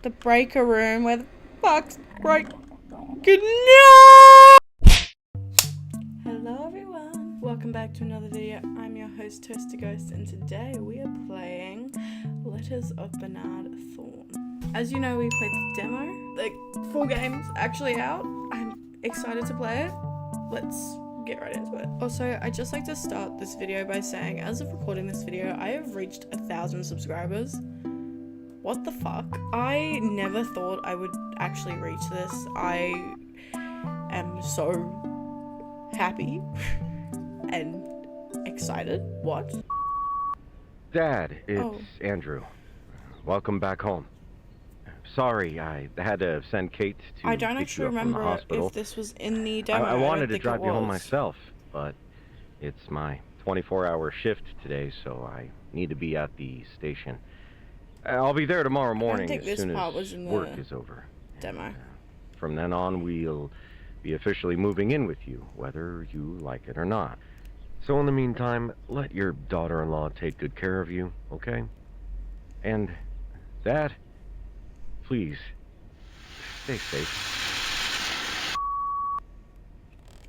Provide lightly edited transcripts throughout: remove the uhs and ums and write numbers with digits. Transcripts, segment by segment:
The breaker room. Where the fuck's break? Good no! Hello everyone. Welcome back to another video. I'm your host, Toasty Ghost, and today we are playing Letters of Bernard Thorne. As you know, we played the demo. Like, full game's actually out. I'm excited to play it. Let's get right into it. Also, I'd just like to start this video by saying, as of recording this video, I have reached 1,000 subscribers. What the fuck? I never thought I would actually reach this. I am so happy and excited. What? Dad, it's Andrew. Welcome back home. Sorry, I had to send Kate to I don't pick actually you up from the remember hospital. if this was in the demo. I wanted to think drive it you home was. myself, but it's my 24-hour shift today, so I need to be at the station. I'll be there tomorrow morning think as this soon part as was in the work is over. demo. From then on, we'll be officially moving in with you, whether you like it or not. So in the meantime, let your daughter-in-law take good care of you, okay? And, Dad, please, stay safe.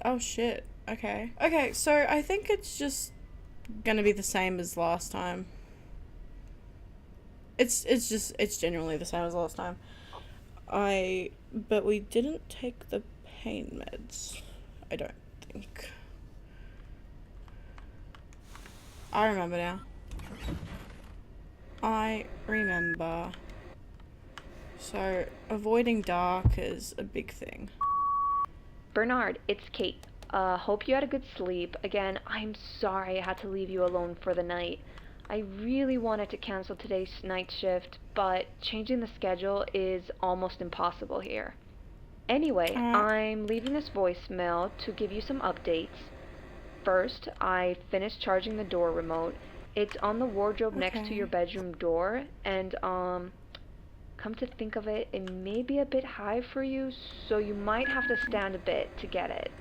Oh shit. Okay. Okay, so I think it's just gonna be the same as last time. It's genuinely the same as last time. But we didn't take the pain meds. I don't think. I remember now. I remember. So, avoiding dark is a big thing. Bernard, it's Kate. Hope you had a good sleep. Again, I'm sorry I had to leave you alone for the night. I really wanted to cancel today's night shift, but changing the schedule is almost impossible here. Anyway, I'm leaving this voicemail to give you some updates. First, I finished charging the door remote. It's on the wardrobe next to your bedroom door, and come to think of it, it may be a bit high for you, so you might have to stand a bit to get it.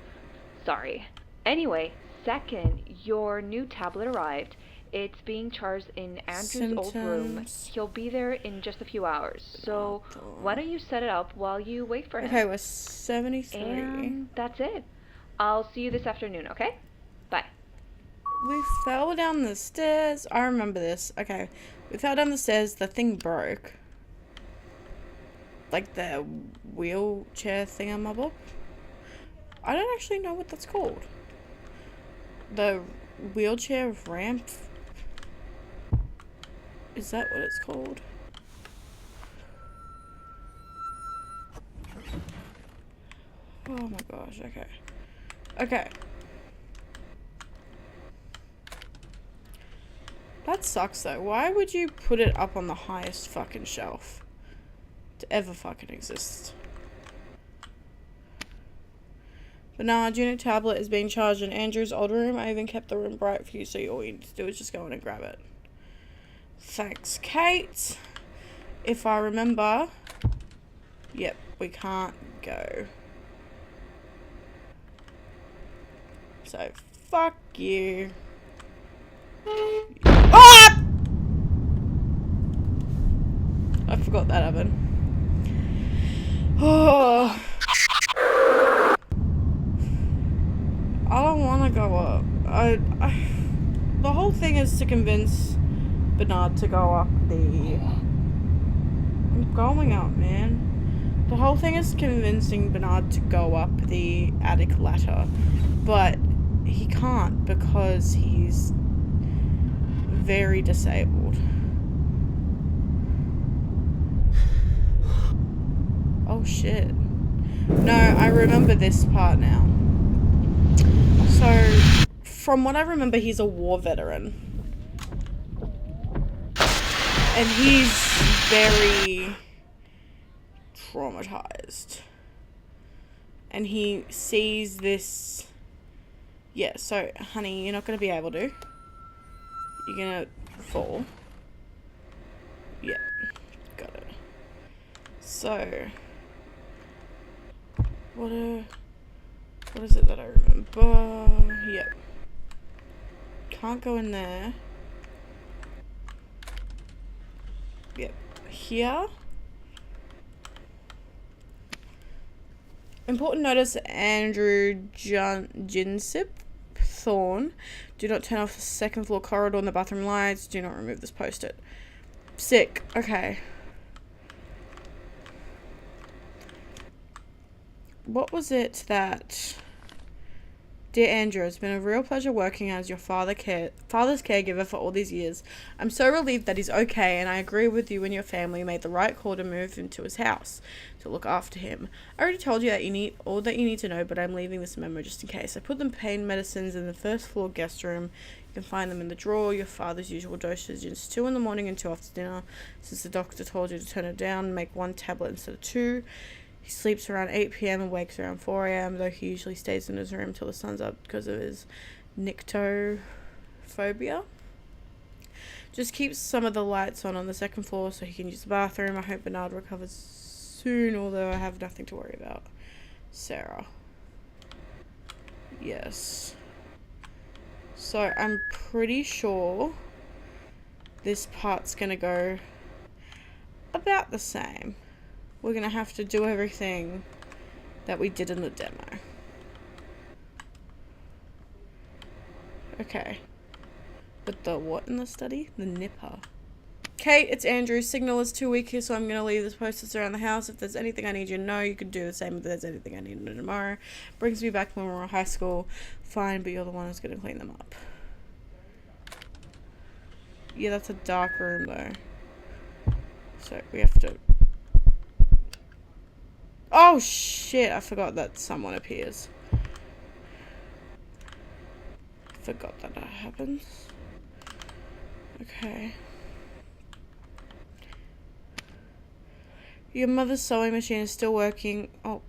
Sorry. Anyway, second, your new tablet arrived. It's being charged in Andrew's old room. He'll be there in just a few hours. So why don't you set it up while you wait for him? Okay, we're 73. And that's it. I'll see you this afternoon, okay? Bye. We fell down the stairs. I remember this. Okay. We fell down the stairs. The thing broke. Like the wheelchair thingamabob. I don't actually know what that's called. The wheelchair ramp. Is that what it's called? Oh my gosh, okay. Okay. That sucks though. Why would you put it up on the highest fucking shelf to ever fucking exist? Bernard, unit tablet is being charged in Andrew's old room. I even kept the room bright for you, so all you need to do is just go in and grab it. Thanks, Kate. If I remember. Yep, we can't go. So, fuck you. Ah! I forgot that happened. Oh. I don't want to go up. The whole thing is to convince Bernard to go up the... I'm going up, man. The whole thing is convincing Bernard to go up the attic ladder. But he can't because he's very disabled. Oh shit. No, I remember this part now. So, from what I remember, he's a war veteran. And he's very traumatized. And he sees this... Yeah, so, honey, you're not going to be able to. You're going to fall. Yeah, got it. So... What is it that I remember? Yep. Can't go in there. Yep. Here. Important notice, Andrew Jinsip Thorne. Do not turn off the second floor corridor and the bathroom lights. Do not remove this post-it. Sick. Okay. What was it that... Dear Andrew, it's been a real pleasure working as your father's caregiver for all these years. I'm so relieved that he's okay, and I agree with you and your family made the right call to move into his house to look after him. I already told you that you need all that you need to know, but I'm leaving this memo just in case. I put the pain medicines in the first floor guest room. You can find them in the drawer. Your father's usual dosage is 2 in the morning and 2 after dinner. Since the doctor told you to turn it down, make 1 tablet instead of 2. He sleeps around 8 p.m. and wakes around 4 a.m., though he usually stays in his room till the sun's up because of his nyctophobia. Just keeps some of the lights on the second floor so he can use the bathroom. I hope Bernard recovers soon, although I have nothing to worry about. Sarah. Yes. So I'm pretty sure this part's gonna go about the same. We're gonna have to do everything that we did in the demo. Okay. But the what in the study? The nipper. Kate, it's Andrew. Signal is too weak here, so I'm gonna leave this post-its around the house. If there's anything I need you to know, you can do the same if there's anything I need to know tomorrow. Brings me back when we were in high school. Fine, but you're the one who's gonna clean them up. Yeah, that's a dark room though. So we have to... Oh shit, I forgot that someone appears. Forgot that happens. Okay. Your mother's sewing machine is still working. Oh.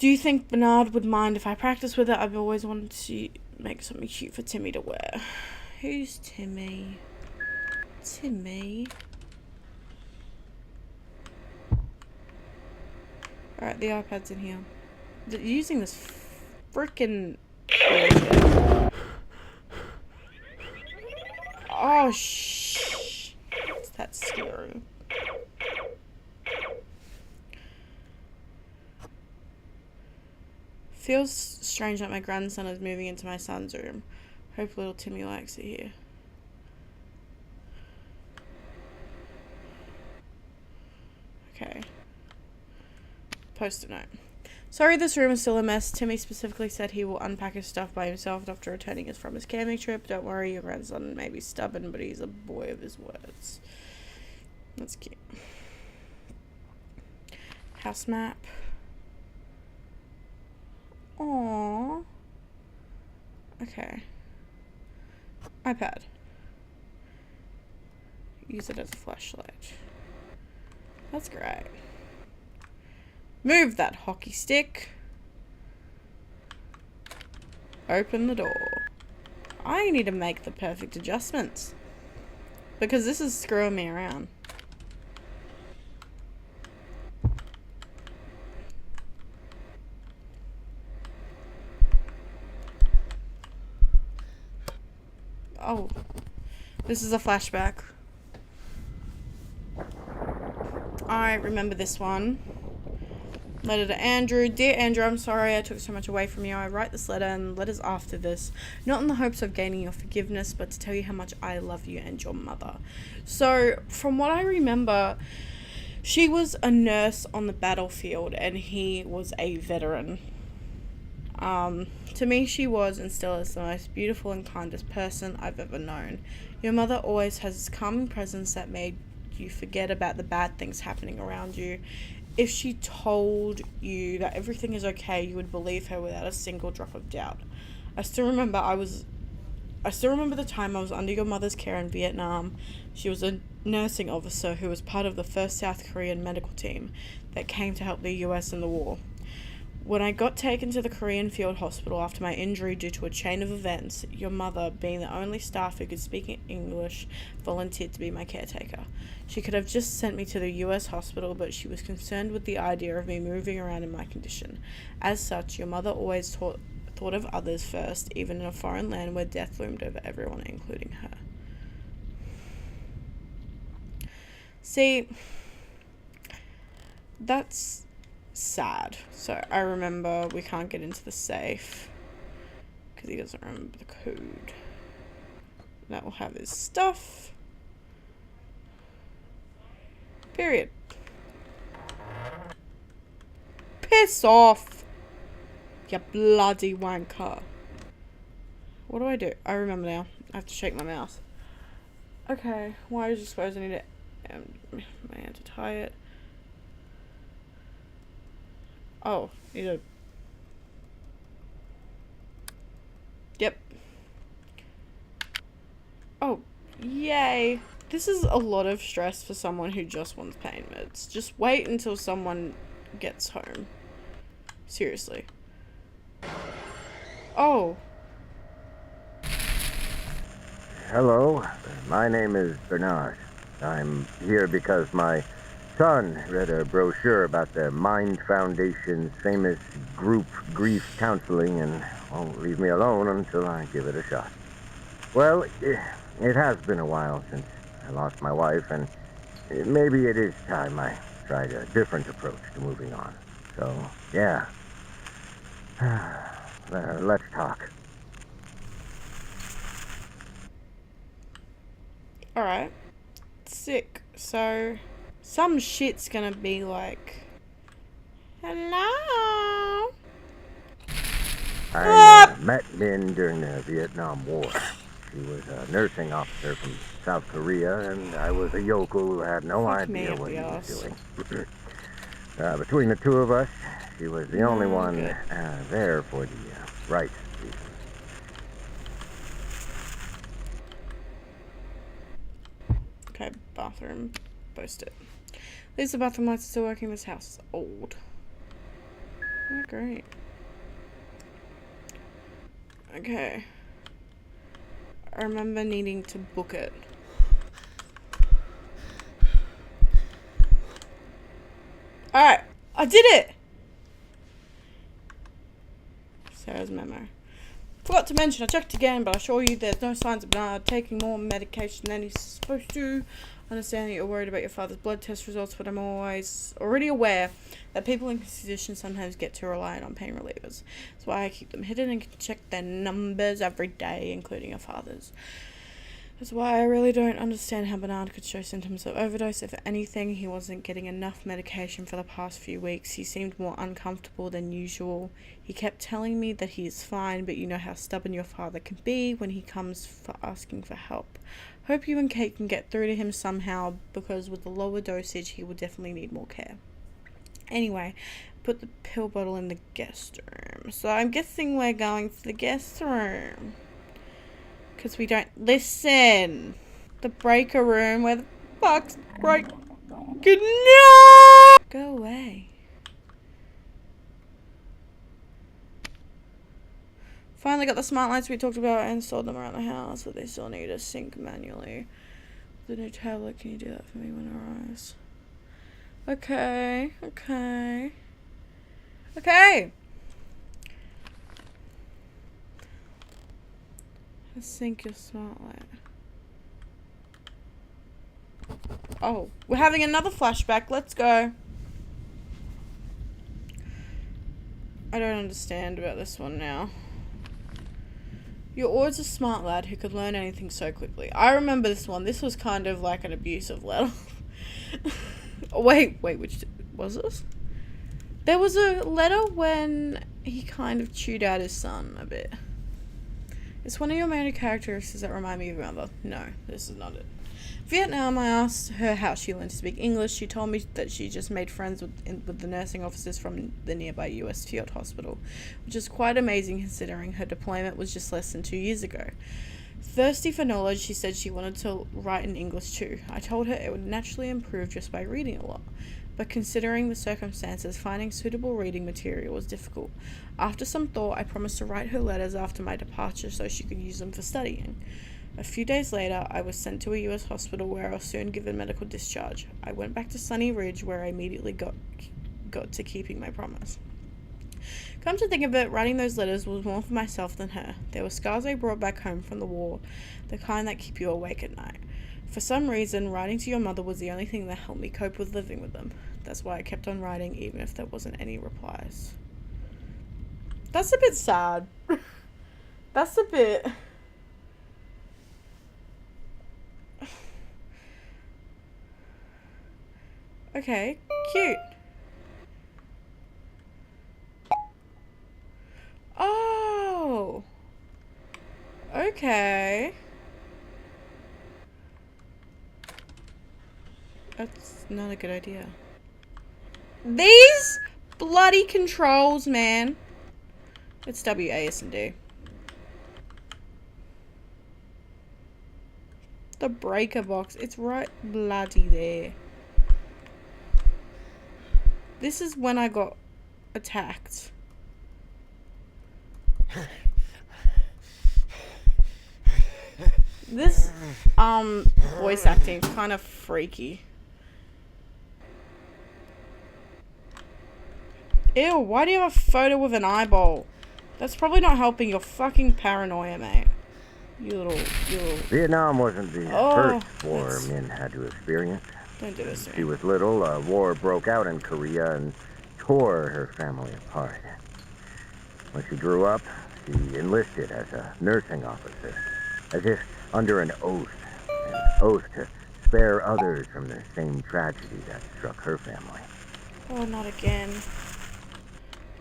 Do you think Bernard would mind if I practice with it? I've always wanted to make something cute for Timmy to wear. Who's Timmy? Timmy? Alright, the iPad's in here. Using this frickin' oh shh. That's scary. Feels strange that my grandson is moving into my son's room. Hope little Timmy likes it here. Okay. Post-it note. Sorry this room is still a mess. Timmy specifically said he will unpack his stuff by himself after returning from his camping trip. Don't worry, your grandson may be stubborn, but he's a boy of his words. That's cute. House map. Aww. Okay. iPad. Use it as a flashlight. That's great. Move that hockey stick. Open the door. I need to make the perfect adjustments because this is screwing me around. Oh, this is a flashback. I remember this one. Letter to Andrew. Dear Andrew, I'm sorry I took so much away from you. I write this letter and letters after this, not in the hopes of gaining your forgiveness, but to tell you how much I love you and your mother. So, from what I remember, she was a nurse on the battlefield and he was a veteran. To me, she was and still is the most beautiful and kindest person I've ever known. Your mother always has this calming presence that made you forget about the bad things happening around you. If she told you that everything is okay, you would believe her without a single drop of doubt. I still remember the time I was under your mother's care in Vietnam. She was a nursing officer who was part of the 1st South Korean medical team that came to help the US in the war. When I got taken to the Korean field hospital after my injury due to a chain of events, your mother, being the only staff who could speak English, volunteered to be my caretaker. She could have just sent me to the US hospital, but she was concerned with the idea of me moving around in my condition. As such, your mother always thought of others first, even in a foreign land where death loomed over everyone, including her. See, that's sad. So I remember we can't get into the safe because he doesn't remember the code. That will have his stuff. Period. Piss off, you bloody wanker. What do? I remember now. I have to shake my mouse. Okay, why is you suppose I need my hand to tie it? Oh, need a... Yep. Oh, yay. This is a lot of stress for someone who just wants pain meds. Just wait until someone gets home. Seriously. Oh. Hello, my name is Bernard. I'm here because my son read a brochure about the Mind Foundation's famous group grief counseling and won't leave me alone until I give it a shot. Well, it has been a while since I lost my wife, and maybe it is time I tried a different approach to moving on. So, yeah. Let's talk. Alright. Sick. So, some shit's gonna be like... Hello? I met Min during the Vietnam War. She was a nursing officer from South Korea, and I was a yokel who had no idea what he was doing. Between the two of us, she was the only one there for the right reason. Okay, bathroom. Post it. At least the bathroom lights are still working. This house is old. Oh, great. Okay. I remember needing to book it. Alright, I did it! Sarah's memo. Forgot to mention, I checked again, but I assure you there's no signs of Bernard taking more medication than he's supposed to. I understand that you're worried about your father's blood test results, but I'm already aware that people in his condition sometimes get too reliant on pain relievers. That's why I keep them hidden and can check their numbers every day, including your father's. That's why I really don't understand how Bernard could show symptoms of overdose. If anything, he wasn't getting enough medication for the past few weeks. He seemed more uncomfortable than usual. He kept telling me that he is fine, but you know how stubborn your father can be when he comes for asking for help. Hope you and Kate can get through to him somehow, because with the lower dosage, he will definitely need more care. Anyway, put the pill bottle in the guest room. So I'm guessing we're going for the guest room. Because we don't listen. The breaker room, where the fuck's break? Good no! Go away. Finally got the smart lights we talked about and installed them around the house, but they still need to sync manually. The new tablet, can you do that for me when it arrives? Okay. Sync your smart light. Oh, we're having another flashback. Let's go. I don't understand about this one now. You're always a smart lad who could learn anything so quickly. I remember this one. This was kind of like an abusive letter. Wait, which was this? There was a letter when he kind of chewed out his son a bit. It's one of your main characteristics that remind me of your mother. No, this is not it. Vietnam, I asked her how she learned to speak English. She told me that she just made friends with the nursing officers from the nearby US field hospital, which is quite amazing considering her deployment was just less than 2 years ago. Thirsty for knowledge, she said she wanted to write in English too. I told her it would naturally improve just by reading a lot. But considering the circumstances, finding suitable reading material was difficult. After some thought, I promised to write her letters after my departure so she could use them for studying. A few days later, I was sent to a US hospital where I was soon given medical discharge. I went back to Sunny Ridge where I immediately got to keeping my promise. Come to think of it, writing those letters was more for myself than her. There were scars I brought back home from the war, the kind that keep you awake at night. For some reason, writing to your mother was the only thing that helped me cope with living with them. That's why I kept on writing even if there wasn't any replies. That's a bit sad. That's a bit... Okay, cute. Oh! Okay. That's not a good idea. These bloody controls, man. It's WASD. The breaker box. It's right bloody there. This is when I got attacked. This voice acting is kind of freaky. Ew, why do you have a photo with an eyeball? That's probably not helping your fucking paranoia, mate. You little... Vietnam wasn't the first war Min had to experience. Don't do this to me. She was little, a war broke out in Korea and tore her family apart. When she grew up, she enlisted as a nursing officer, as if under an oath to spare others from the same tragedy that struck her family. Oh, not again.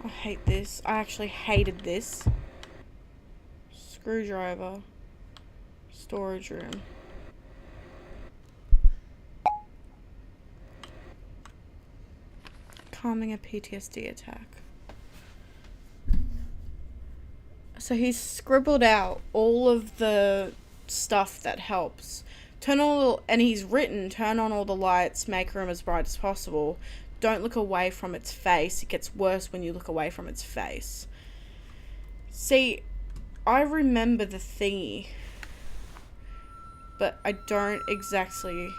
I hate this. I actually hated this. Screwdriver. Storage room. Calming a PTSD attack. So he's scribbled out all of the stuff that helps. And he's written, turn on all the lights, make room as bright as possible. Don't look away from its face. It gets worse when you look away from its face. See, I remember the thingy, but I don't exactly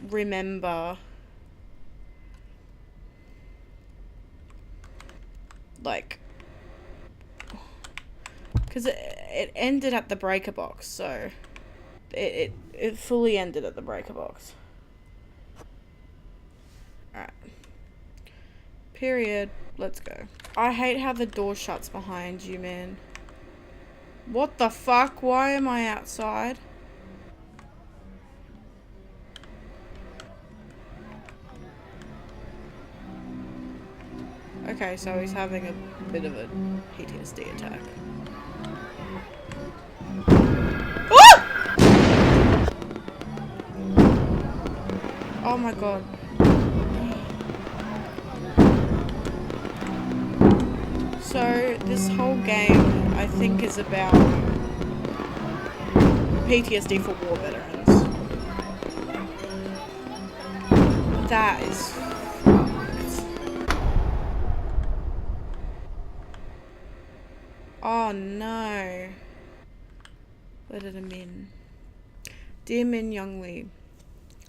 remember, like, because it ended at the breaker box, so it fully ended at the breaker box. Alright. Period. Let's go. I hate how the door shuts behind you, man. What the fuck? Why am I outside? Okay, so he's having a bit of a PTSD attack. Ah! Oh my god. So, this whole game, I think, is about PTSD for war veterans. That is fucked. Oh no. Letter to Min. Dear Min Younglee,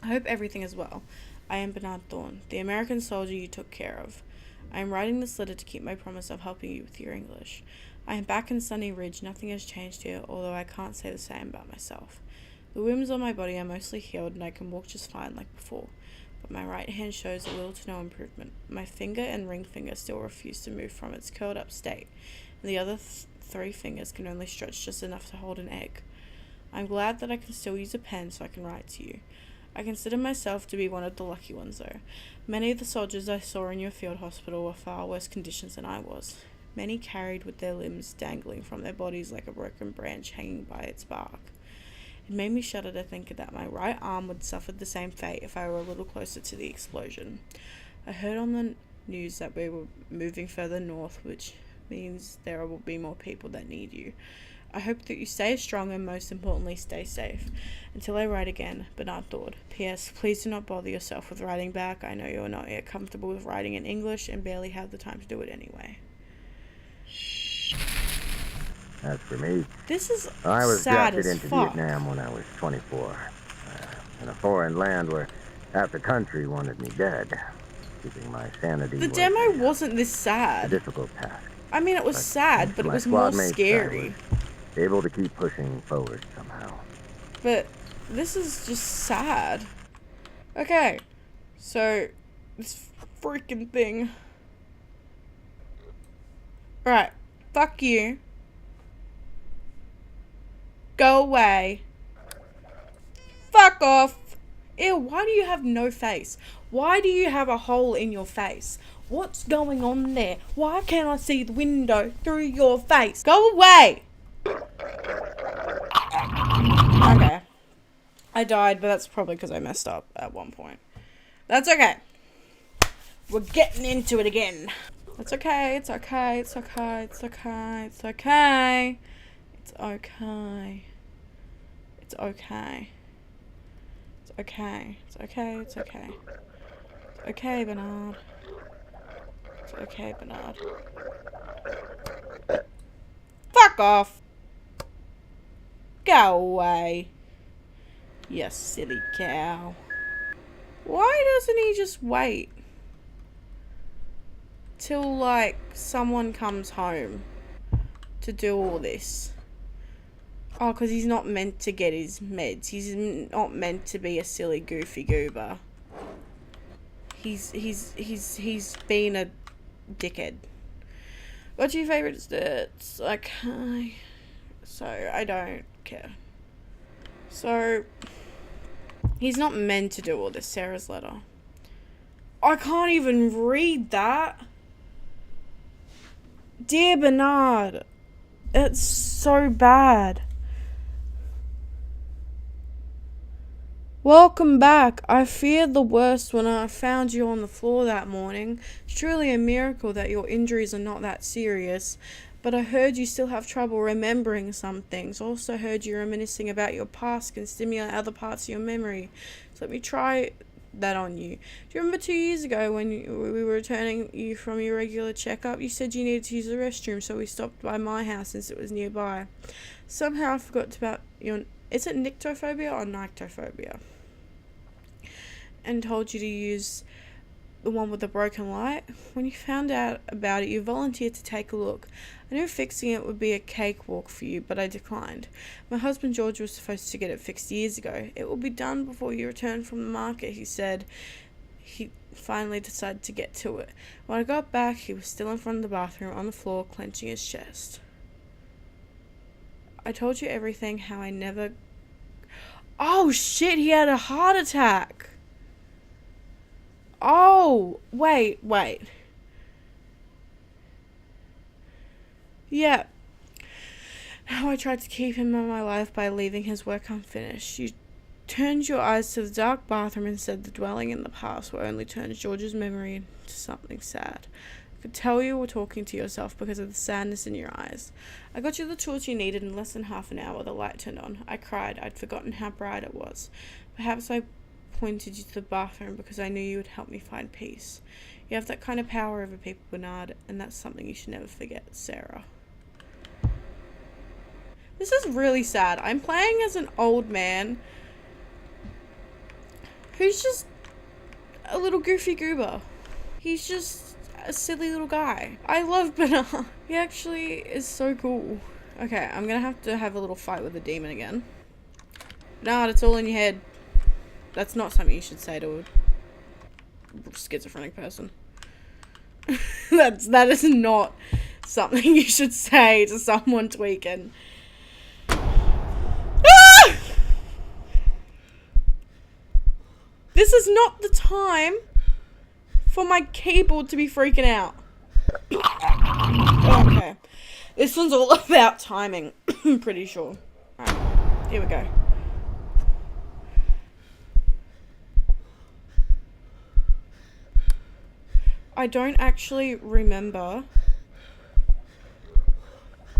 I hope everything is well. I am Bernard Thorne, the American soldier you took care of. I am writing this letter to keep my promise of helping you with your English. I am back in Sunny Ridge. Nothing has changed here, although I can't say the same about myself. The wounds on my body are mostly healed and I can walk just fine like before, but my right hand shows a little to no improvement. My finger and ring finger still refuse to move from its curled up state, and the other three fingers can only stretch just enough to hold an egg. I'm glad that I can still use a pen so I can write to you. I consider myself to be one of the lucky ones, though. Many of the soldiers I saw in your field hospital were far worse conditions than I was. Many carried with their limbs dangling from their bodies like a broken branch hanging by its bark. It made me shudder to think that my right arm would suffer the same fate if I were a little closer to the explosion. I heard on the news that we were moving further north, which means there will be more people that need you. I hope that you stay strong and most importantly stay safe. Until I write again, Bernard Thorne. P.S. Please do not bother yourself with writing back. I know you are not yet comfortable with writing in English and barely have the time to do it anyway. As for me, this is I was sad drafted as into fuck. Vietnam when I was 24. In a foreign land where half the country wanted me dead. Keeping my sanity The was demo wasn't this a sad. difficult task. I mean, it was sad, but it My was more squad mates, scary. I was able to keep pushing forward somehow. But This is just sad. Okay. So, this freaking thing. Right. Fuck you. Go away. Fuck off. Ew, why do you have no face? Why do you have a hole in your face? What's going on there? Why can't I see the window through your face? Go away! Okay. I died, but that's probably because I messed up at one point. That's okay. We're getting into it again. It's okay, it's okay, it's okay, it's okay, it's okay. It's okay. It's okay. It's okay. It's okay, it's okay. It's okay, Bernard. It's okay, Bernard. Fuck off! Go away. You silly cow. Why doesn't he just wait till, like, someone comes home to do all this? Oh, because he's not meant to get his meds. He's not meant to be a silly goofy goober. He's been a dickhead. What's your favourite stats? Okay. So, I don't care. So, he's not meant to do all this. Sarah's letter. I can't even read that. Dear Bernard. It's so bad. Welcome back. I feared the worst when I found you on the floor that morning. It's truly a miracle that your injuries are not that serious. But I heard you still have trouble remembering some things. Also heard you reminiscing about your past can stimulate other parts of your memory. So let me try that on you. Do you remember 2 years ago when we were returning you from your regular checkup? You said you needed to use the restroom, so we stopped by my house since it was nearby. Somehow I forgot about your... Is it nyctophobia or nyctophobia? And told you to use the one with the broken light. When you found out about it, you volunteered to take a look. I knew fixing it would be a cakewalk for you, but I declined. My husband George was supposed to get it fixed years ago. It will be done before you return from the market, he said. He finally decided to get to it. When I got back, he was still in front of the bathroom on the floor, clenching his chest. I told you everything, how I never... Oh shit, he had a heart attack! Oh, wait. Yeah. How I tried to keep him in my life by leaving his work unfinished. You turned your eyes to the dark bathroom and said the dwelling in the past will only turn George's memory into something sad. I could tell you were talking to yourself because of the sadness in your eyes. I got you the tools you needed in less than half an hour. The light turned on. I cried. I'd forgotten how bright it was. Perhaps I pointed you to the bathroom because I knew you would help me find peace. You have that kind of power over people, Bernard, and that's something you should never forget, Sarah. This is really sad. I'm playing as an old man who's just a little goofy goober. He's just a silly little guy. I love Bernard. He actually is so cool. Okay, I'm gonna have to have a little fight with the demon again. Bernard, it's all in your head. That's not something you should say to a schizophrenic person. That is not something you should say to someone tweaking. Ah! This is not the time for my keyboard to be freaking out. Okay. This one's all about timing. I'm pretty sure. Alright, here we go. I don't actually remember.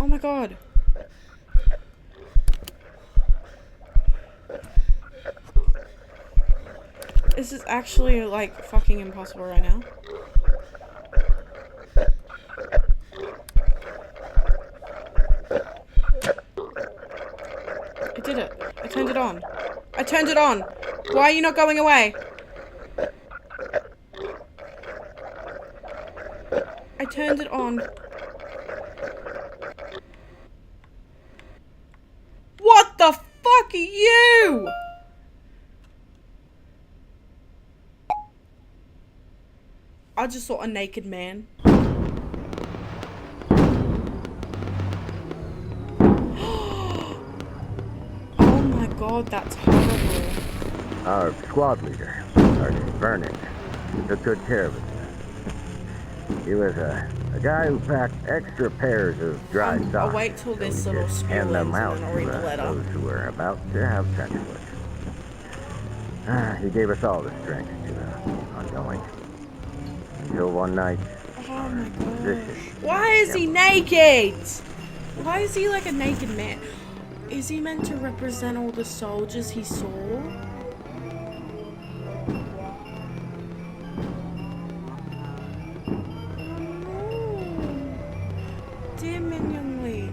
Oh my god. This is actually, like, fucking impossible right now. I did it. I turned it on. I turned it on. Why are you not going away? I turned it on. What the fuck are you? I just saw a naked man. Oh my god, that's horrible. Our squad leader, Sergeant Vernon, took good care of us. He was a guy who packed extra pairs of dry socks. I'll wait till so this he little could screw hand them ends and out then I'll read to the letter. those who were about to have sex with. He gave us all the strength to hunt going. Until one night, Oh my gosh. position. Why is he naked? Why is he like a naked man? Is he meant to represent all the soldiers he saw? Dear Mignon Lee,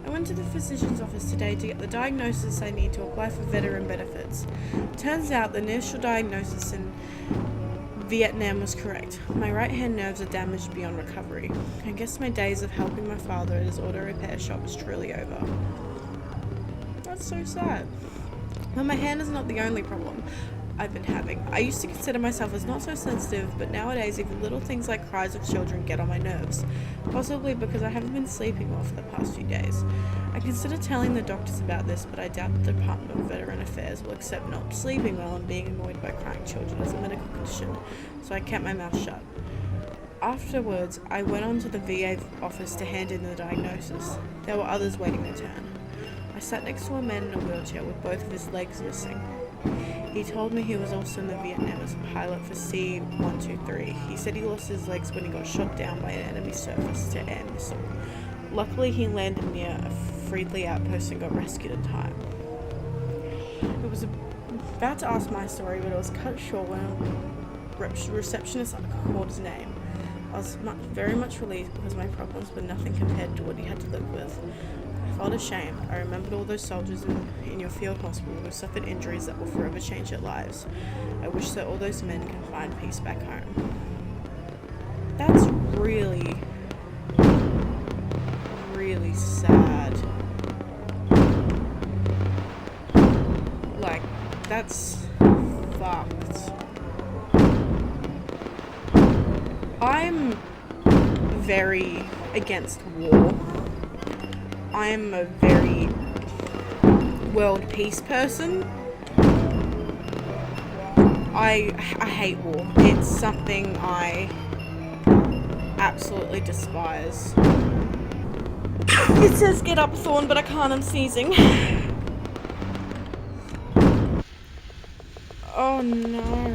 I went to the physician's office today to get the diagnosis I need to apply for veteran benefits. Turns out the initial diagnosis in Vietnam was correct. My right hand nerves are damaged beyond recovery. I guess my days of helping my father at his auto repair shop is truly over. That's so sad. But my hand is not the only problem I've been having. I used to consider myself as not so sensitive, but nowadays even little things like cries of children get on my nerves. Possibly because I haven't been sleeping well for the past few days. I consider telling the doctors about this, but I doubt the Department of Veteran Affairs will accept not sleeping well and being annoyed by crying children as a medical condition, so I kept my mouth shut. Afterwards, I went on to the VA office to hand in the diagnosis. There were others waiting their turn. I sat next to a man in a wheelchair with both of his legs missing. He told me he was also in the Vietnam as a pilot for C-123. He said he lost his legs when he got shot down by an enemy surface-to-air missile. Luckily, he landed near a friendly outpost and got rescued in time. I was about to ask my story, but it was cut short when a receptionist called his name. I was very much relieved because my problems were nothing compared to what he had to live with. I felt ashamed. I remembered all those soldiers in your field hospital who suffered injuries that will forever change their lives. I wish that all those men can find peace back home. That's really, really sad. Like, that's fucked. I'm very against war. I'm a very world peace person. I hate war. It's something I absolutely despise. It says get up, Thorne, but I can't. I'm sneezing. Oh no.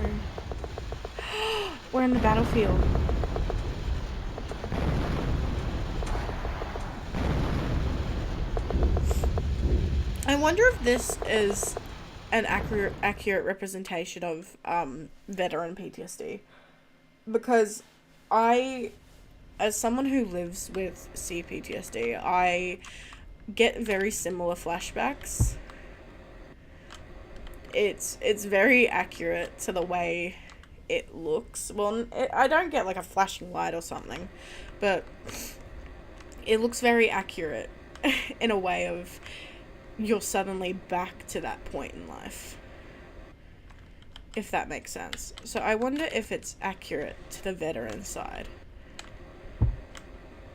We're in the battlefield. I wonder if this is an accurate representation of veteran PTSD, because as someone who lives with CPTSD, I get very similar flashbacks. It's very accurate to the way it looks. Well, I don't get like a flashing light or something, but it looks very accurate in a way of you're suddenly back to that point in life, if that makes sense. So I wonder if it's accurate to the veteran side,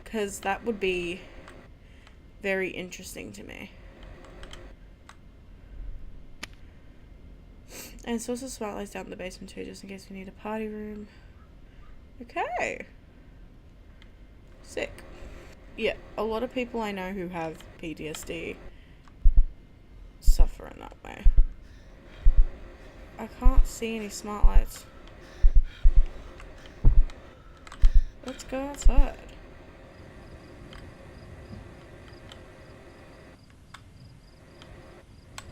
because that would be very interesting to me. And it's also spotlights down in the basement too, just in case we need a party room. Okay. Sick. Yeah, a lot of people I know who have PTSD suffer in that way. I can't see any smart lights. Let's go outside.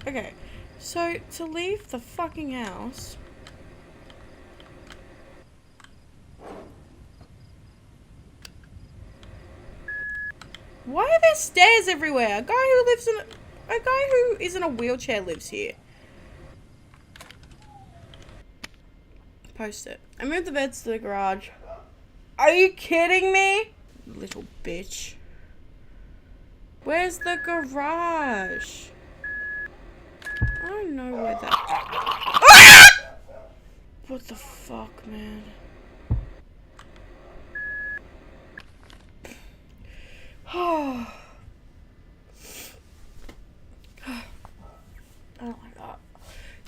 Okay, so to leave the fucking house, why are there stairs everywhere? A guy who is in a wheelchair lives here. Post it. I moved the beds to the garage. Are you kidding me? Little bitch. Where's the garage? I don't know where that... What the fuck, man? Oh my god.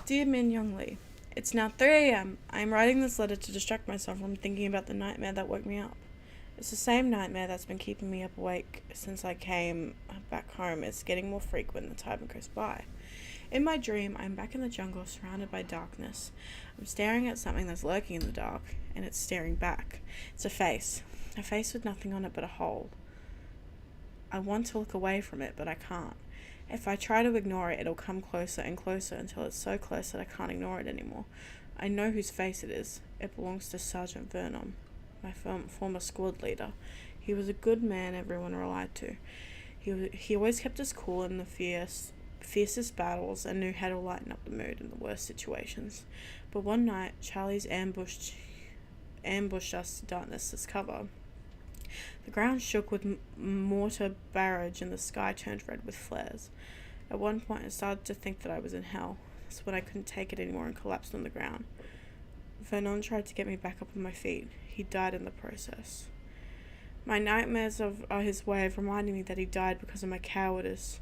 Dear Min Young Lee, it's now 3 a.m. I am writing this letter to distract myself from thinking about the nightmare that woke me up. It's the same nightmare that's been keeping me up awake since I came back home. It's getting more frequent the time goes by. In my dream, I'm back in the jungle surrounded by darkness. I'm staring at something that's lurking in the dark, and it's staring back. It's a face with nothing on it but a hole. I want to look away from it, but I can't. If I try to ignore it, it'll come closer and closer until it's so close that I can't ignore it anymore. I know whose face it is. It belongs to Sergeant Vernon, my former squad leader. He was a good man everyone relied to. He always kept us cool in the fiercest battles and knew how to lighten up the mood in the worst situations. But one night, Charlie's ambushed us to darkness as cover. The ground shook with mortar barrage and the sky turned red with flares. At one point I started to think that I was in hell. That's when I couldn't take it anymore and collapsed on the ground. Vernon tried to get me back up on my feet. He died in the process. My nightmares are his way of reminding me that he died because of my cowardice.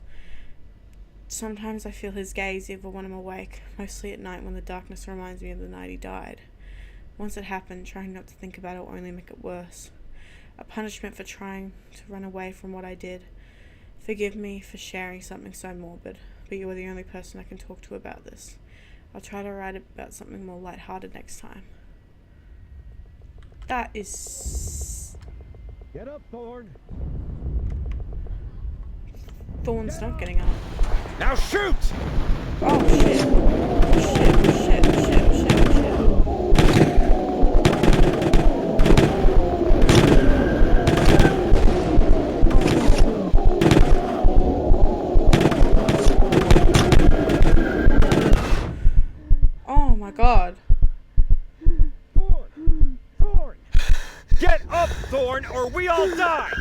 Sometimes I feel his gaze even when I'm awake, mostly at night when the darkness reminds me of the night he died. Once it happened, trying not to think about it will only make it worse. A punishment for trying to run away from what I did. Forgive me for sharing something so morbid, but you are the only person I can talk to about this. I'll try to write about something more lighthearted next time. That is... Get up, Thorne. Thorne's not getting up. Now shoot! Oh shit. Shit. Oh my god. Thorne! Get up, Thorne, or we all die!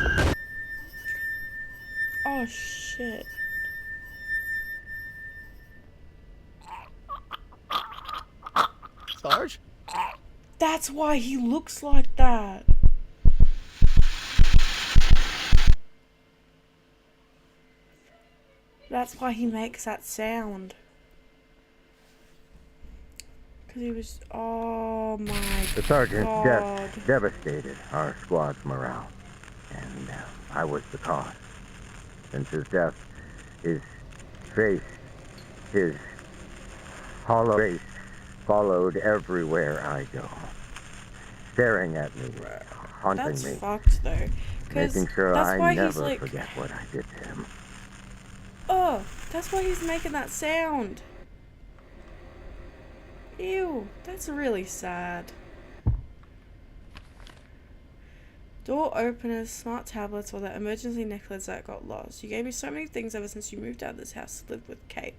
Oh shit. Sarge? That's why he looks like that. That's why he makes that sound. Because he was... Oh my god. The sergeant's death devastated our squad's morale, and I was the cause. Since his death, his face, his hollow face followed everywhere I go, staring at me, haunting That's me, fucked though. making sure that's I why never he's like... forget what I did to him. Oh, that's why he's making that sound. Ew, that's really sad. Door openers, smart tablets, or that emergency necklace that got lost. You gave me so many things ever since you moved out of this house to live with Kate.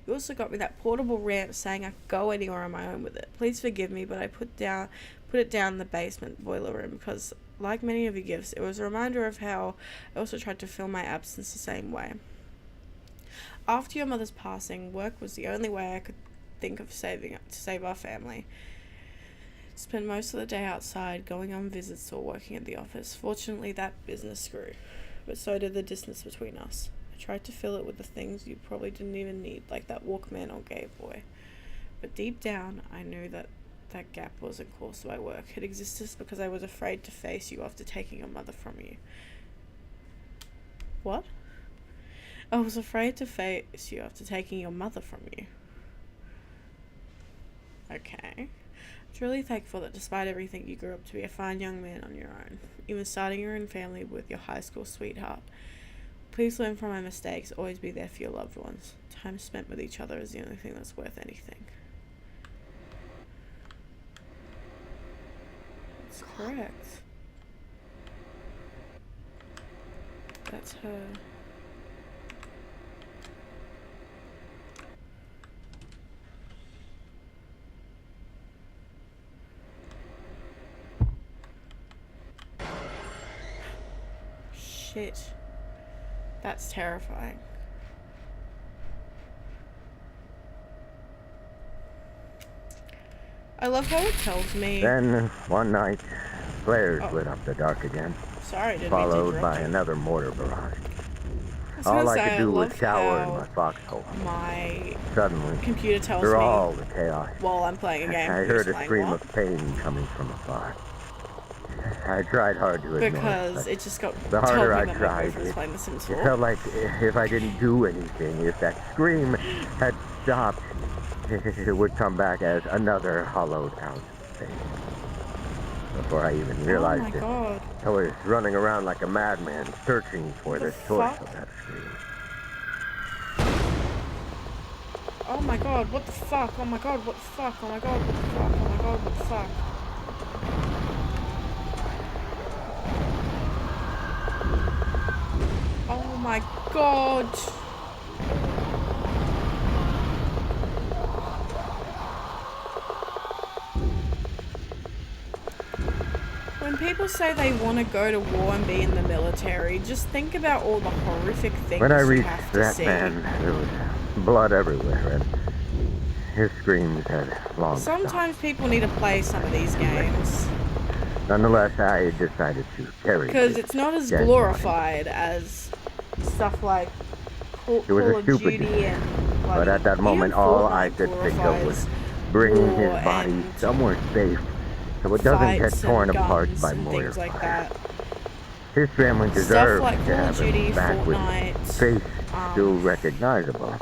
You also got me that portable ramp saying I could go anywhere on my own with it. Please forgive me, but I put it down in the basement boiler room because, like many of your gifts, it was a reminder of how I also tried to fill my absence the same way. After your mother's passing, work was the only way I could think of to save our family. Spent most of the day outside, going on visits or working at the office. Fortunately, that business grew, but so did the distance between us. I tried to fill it with the things you probably didn't even need, like that Walkman or Game Boy. But deep down, I knew that that gap wasn't caused by work. It existed because I was afraid to face you after taking your mother from you. What? I was afraid to face you after taking your mother from you. Okay. I'm truly thankful that despite everything, you grew up to be a fine young man on your own, even starting your own family with your high school sweetheart. Please learn from my mistakes, always be there for your loved ones. Time spent with each other is the only thing that's worth anything. That's correct. That's her. Shit. That's terrifying. I love how it tells me... Then, one night, flares lit up the dark again. Sorry, didn't mean to followed by interrupt you. another mortar barrage. I was All gonna I say, could I do was love cower in how my foxhole. my Suddenly, computer tells through me all the chaos, while I'm playing a game I who's heard a playing scream what. of pain coming from afar. I tried hard to ignore it, Because but it just got the told harder me I that my tried, boyfriend's playing The Sims 4. it felt like if I didn't do anything, if that scream had stopped, it would come back as another hollowed out face. Before I even Oh realized my it, god. I was running around like a madman, searching for What the the source fuck? of that scream. Oh my god, what the fuck? Oh my god, what the fuck? Oh my god, what the fuck? Oh my god, what the fuck? Oh my god. When people say they want to go to war and be in the military, just think about all the horrific things When I you reached have to that see. man, there was blood everywhere, and his screams had long Sometimes stopped. people need to play some of these games. Nonetheless, I decided to carry Because his it's not as dead glorified as stuff like body. It was Call a of stupid Duty decision, and but at that moment, even all I Fortnite could think of was glorifies bringing his war body and somewhere safe so it doesn't get fights torn and apart guns by and mortar things like fire. that. His family Stuff deserved like to Call of have him Duty, back with Fortnite, face still recognizable.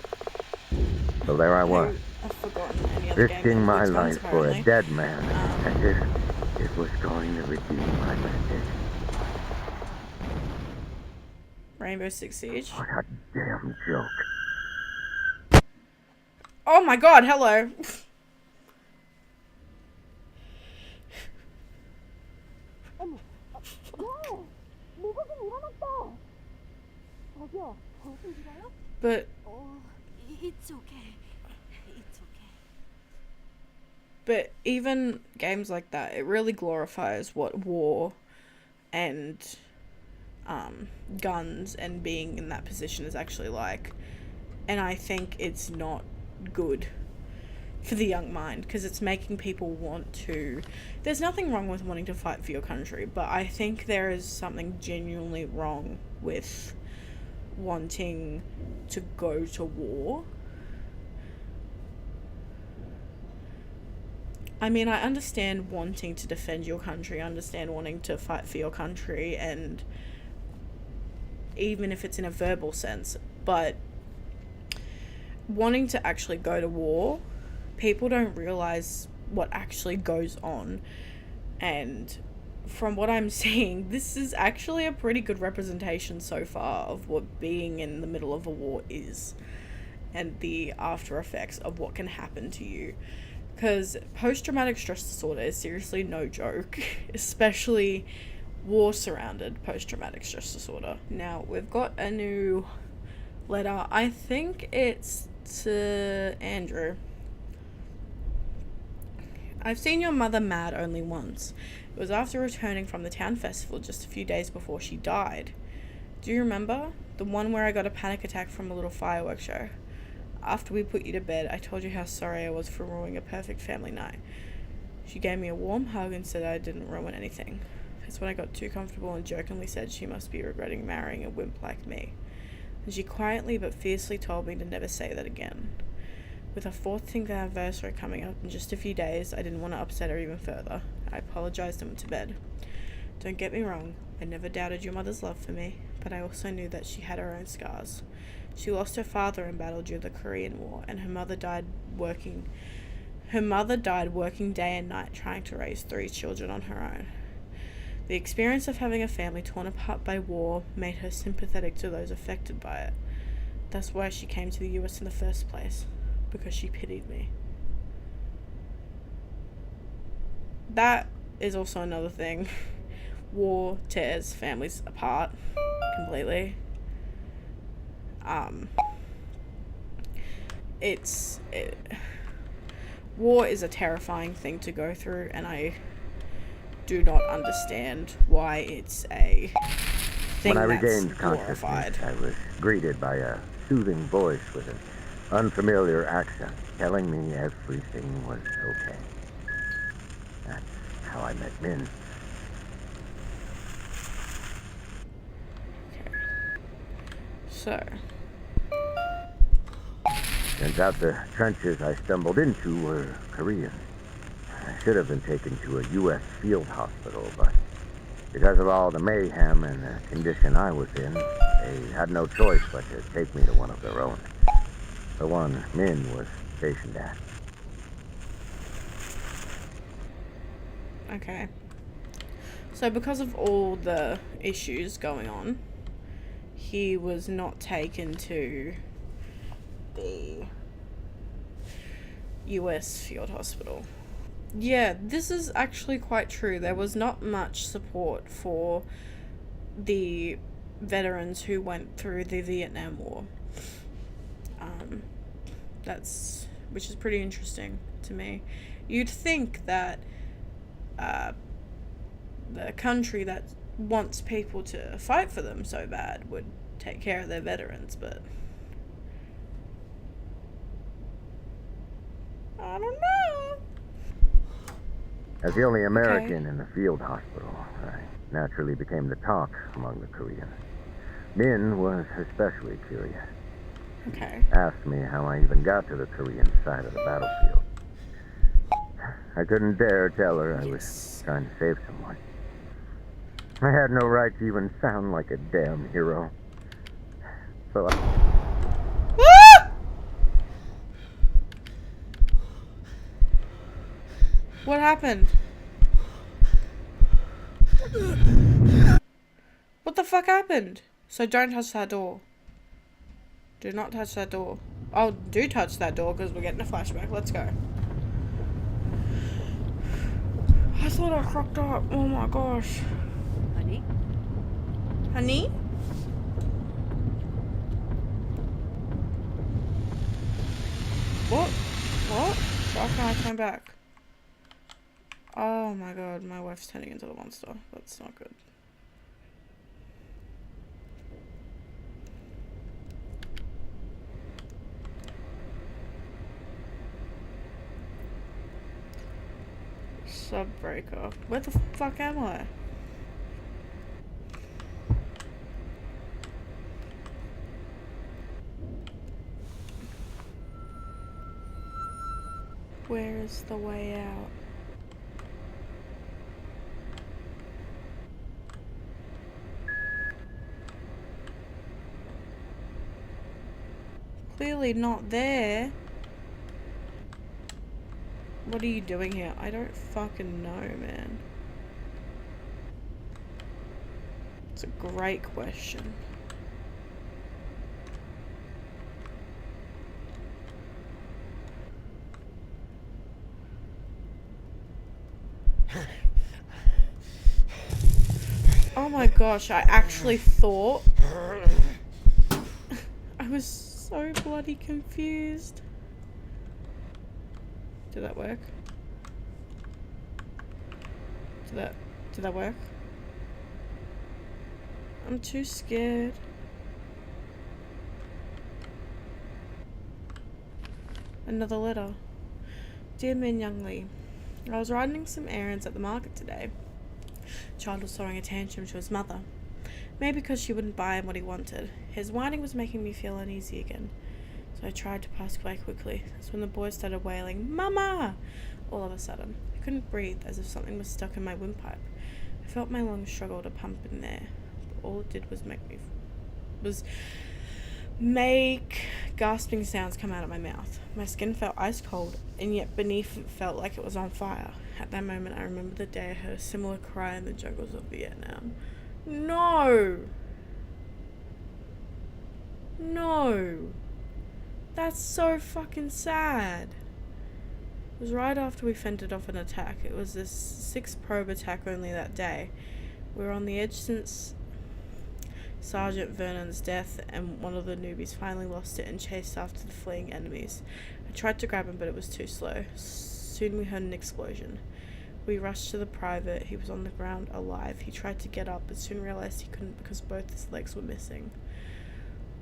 So there I was, I've forgotten any other game that risking my includes guns life for a apparently. dead man, as if it was going to redeem my mistake. Rainbow Six Siege. What a damn joke. Oh my god, hello. But it's okay. It's okay. But even games like that, it really glorifies what war and guns and being in that position is actually like. And I think it's not good for the young mind because it's making people want to. There's nothing wrong with wanting to fight for your country, but I think there is something genuinely wrong with wanting to go to war. I mean, I understand wanting to defend your country, I understand wanting to fight for your country, and even if it's in a verbal sense, but wanting to actually go to war, people don't realize what actually goes on. And from what I'm seeing, this is actually a pretty good representation so far of what being in the middle of a war is and the after effects of what can happen to you. Because post-traumatic stress disorder is seriously no joke, especially war-surrounded post-traumatic stress disorder. Now, we've got a new letter. I think it's to Andrew. I've seen your mother mad only once. It was after returning from the town festival just a few days before she died. Do you remember? The one where I got a panic attack from a little fireworks show. After we put you to bed, I told you how sorry I was for ruining a perfect family night. She gave me a warm hug and said I didn't ruin anything. That's when I got too comfortable and jokingly said she must be regretting marrying a wimp like me. And she quietly but fiercely told me to never say that again. With our 14th anniversary coming up in just a few days, I didn't want to upset her even further. I apologized and went to bed. Don't get me wrong, I never doubted your mother's love for me, but I also knew that she had her own scars. She lost her father in battle during the Korean War, and her mother died working day and night trying to raise 3 children on her own. The experience of having a family torn apart by war made her sympathetic to those affected by it. That's why she came to the US in the first place, because she pitied me. That is also another thing. War tears families apart completely. War is a terrifying thing to go through, and I do not understand why it's a thing When I that's regained glorified. consciousness, I was greeted by a soothing voice with an unfamiliar accent telling me everything was okay. That's how I met Min. So, Turns out the trenches I stumbled into were Korean. I should have been taken to a U.S. field hospital, but because of all the mayhem and the condition I was in, they had no choice but to take me to one of their own. The one Min was stationed at. okay. So because of all the issues going on, he was not taken to the US field hospital. Yeah, this is actually quite true. There was not much support for the veterans who went through the Vietnam War. Which is pretty interesting to me. You'd think that the country that wants people to fight for them so bad would take care of their veterans, but I don't know. As the only American in the field hospital, I naturally became the talk among the Koreans. Min was especially curious. Okay. Asked me how I even got to the Korean side of the battlefield. I couldn't dare tell her I was trying to save someone. I had no right to even sound like a damn hero. So What happened? What the fuck happened? So don't touch that door. Do not touch that door. Oh, do touch that door because we're getting a flashback. Let's go. I thought I crocked up. Oh my gosh. Honey? Honey? What? What? Why can't I turn back? Oh my god, my wife's turning into the monster. That's not good. Subbreaker. Where the fuck am I? Where is the way out? Clearly not there. What are you doing here? I don't fucking know, man. It's a great question. Oh my gosh, I actually thought... I was so bloody confused. Did that work? Did that work? I'm too scared. Another letter. Dear Min Young Lee, I was running some errands at the market today. Child was throwing a tantrum to his mother. Maybe because she wouldn't buy him what he wanted. His whining was making me feel uneasy again. So I tried to pass away quickly. That's when the boy started wailing, "Mama!" All of a sudden. I couldn't breathe, as if something was stuck in my windpipe. I felt my lungs struggle to pump in there. But all it did was make gasping sounds come out of my mouth. My skin felt ice cold, and yet beneath it felt like it was on fire. At that moment, I remember the day I heard a similar cry in the jungles of Vietnam. No! No! That's so fucking sad. It was right after we fended off an attack. It was this 6 probe attack only that day. We were on the edge since Sergeant Vernon's death, and one of the newbies finally lost it and chased after the fleeing enemies. I tried to grab him, but it was too slow. Soon we heard an explosion. We rushed to the private. He was on the ground, alive. He tried to get up, but soon realized he couldn't because both his legs were missing.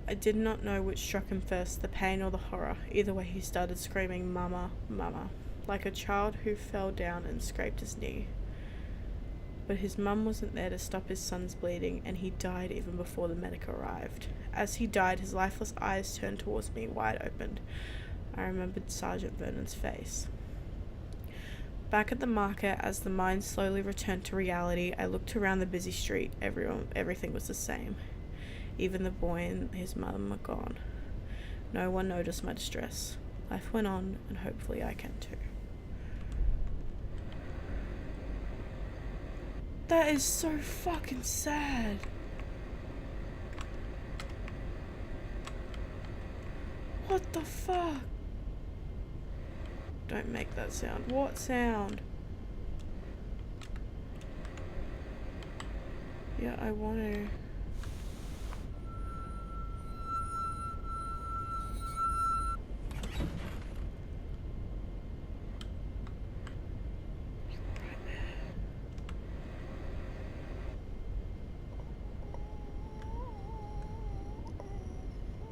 I did not know which struck him first, the pain or the horror. Either way, he started screaming, "Mama, Mama," like a child who fell down and scraped his knee. But his mum wasn't there to stop his son's bleeding, and he died even before the medic arrived. As he died, his lifeless eyes turned towards me, wide opened. I remembered Sergeant Vernon's face. Back at the market, as the mind slowly returned to reality, I looked around the busy street. Everything was the same. Even the boy and his mum were gone. No one noticed my distress. Life went on, and hopefully I can too. That is so fucking sad. What the fuck? Don't make that sound. What sound? Yeah, I want to.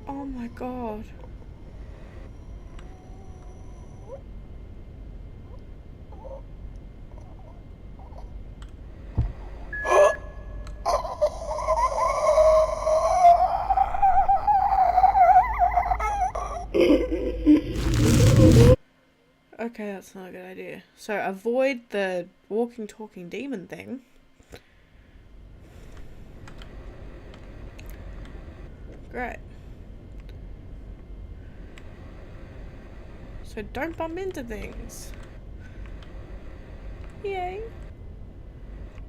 Oh my god. Okay, that's not a good idea. So avoid the walking, talking demon thing. Great. So don't bump into things. Yay.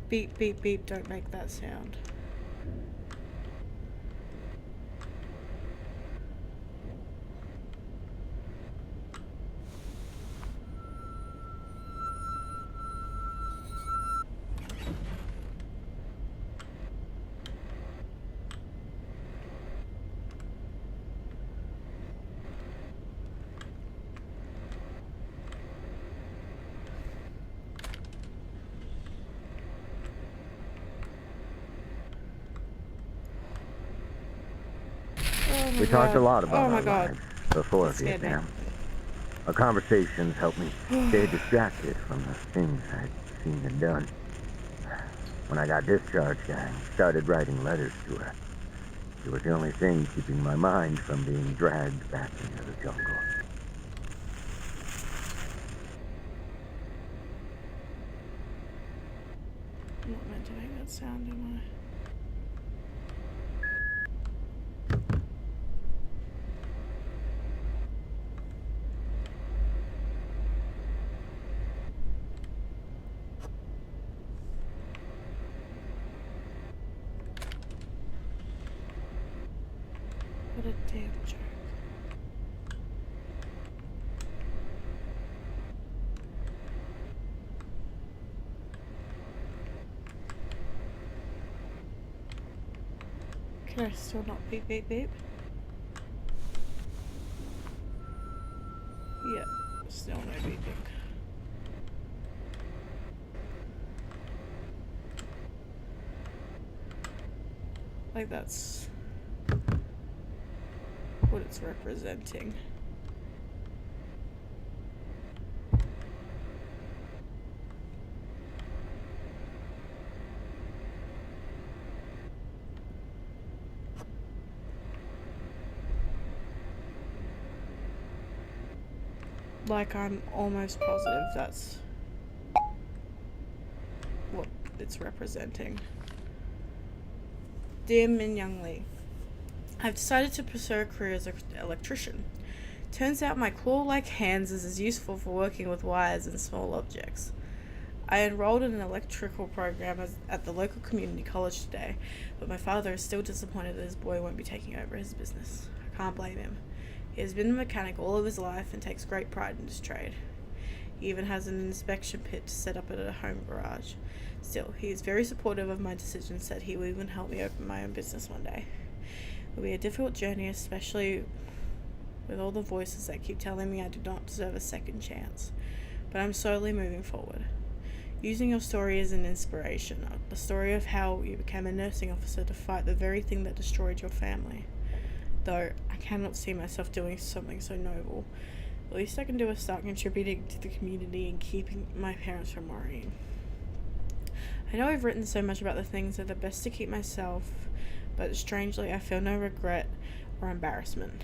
Beep, beep, beep, don't make that sound. We talked a lot about my our god. lives before That scared me. Vietnam. Our conversations helped me stay distracted from the things I'd seen and done. When I got discharged, I started writing letters to her. It was the only thing keeping my mind from being dragged back into the jungle. I'm not meant to make that sound, am I? What a damn joke. Can I still not beep beep beep? Yeah, still no beeping. Like that's what it's representing. Like I'm almost positive that's what it's representing. Dear Min Young Lee, I've decided to pursue a career as an electrician. Turns out my claw-like hands is as useful for working with wires and small objects. I enrolled in an electrical program at the local community college today, but my father is still disappointed that his boy won't be taking over his business. I can't blame him. He has been a mechanic all of his life and takes great pride in his trade. He even has an inspection pit set up at a home garage. Still, he is very supportive of my decision, said he will even help me open my own business one day. It will be a difficult journey, especially with all the voices that keep telling me I do not deserve a second chance. But I'm slowly moving forward. Using your story as an inspiration, the story of how you became a nursing officer to fight the very thing that destroyed your family. Though I cannot see myself doing something so noble, the least I can do is start contributing to the community and keeping my parents from worrying. I I know I've written so much about the things that are best to keep myself, but strangely I feel no regret or embarrassment.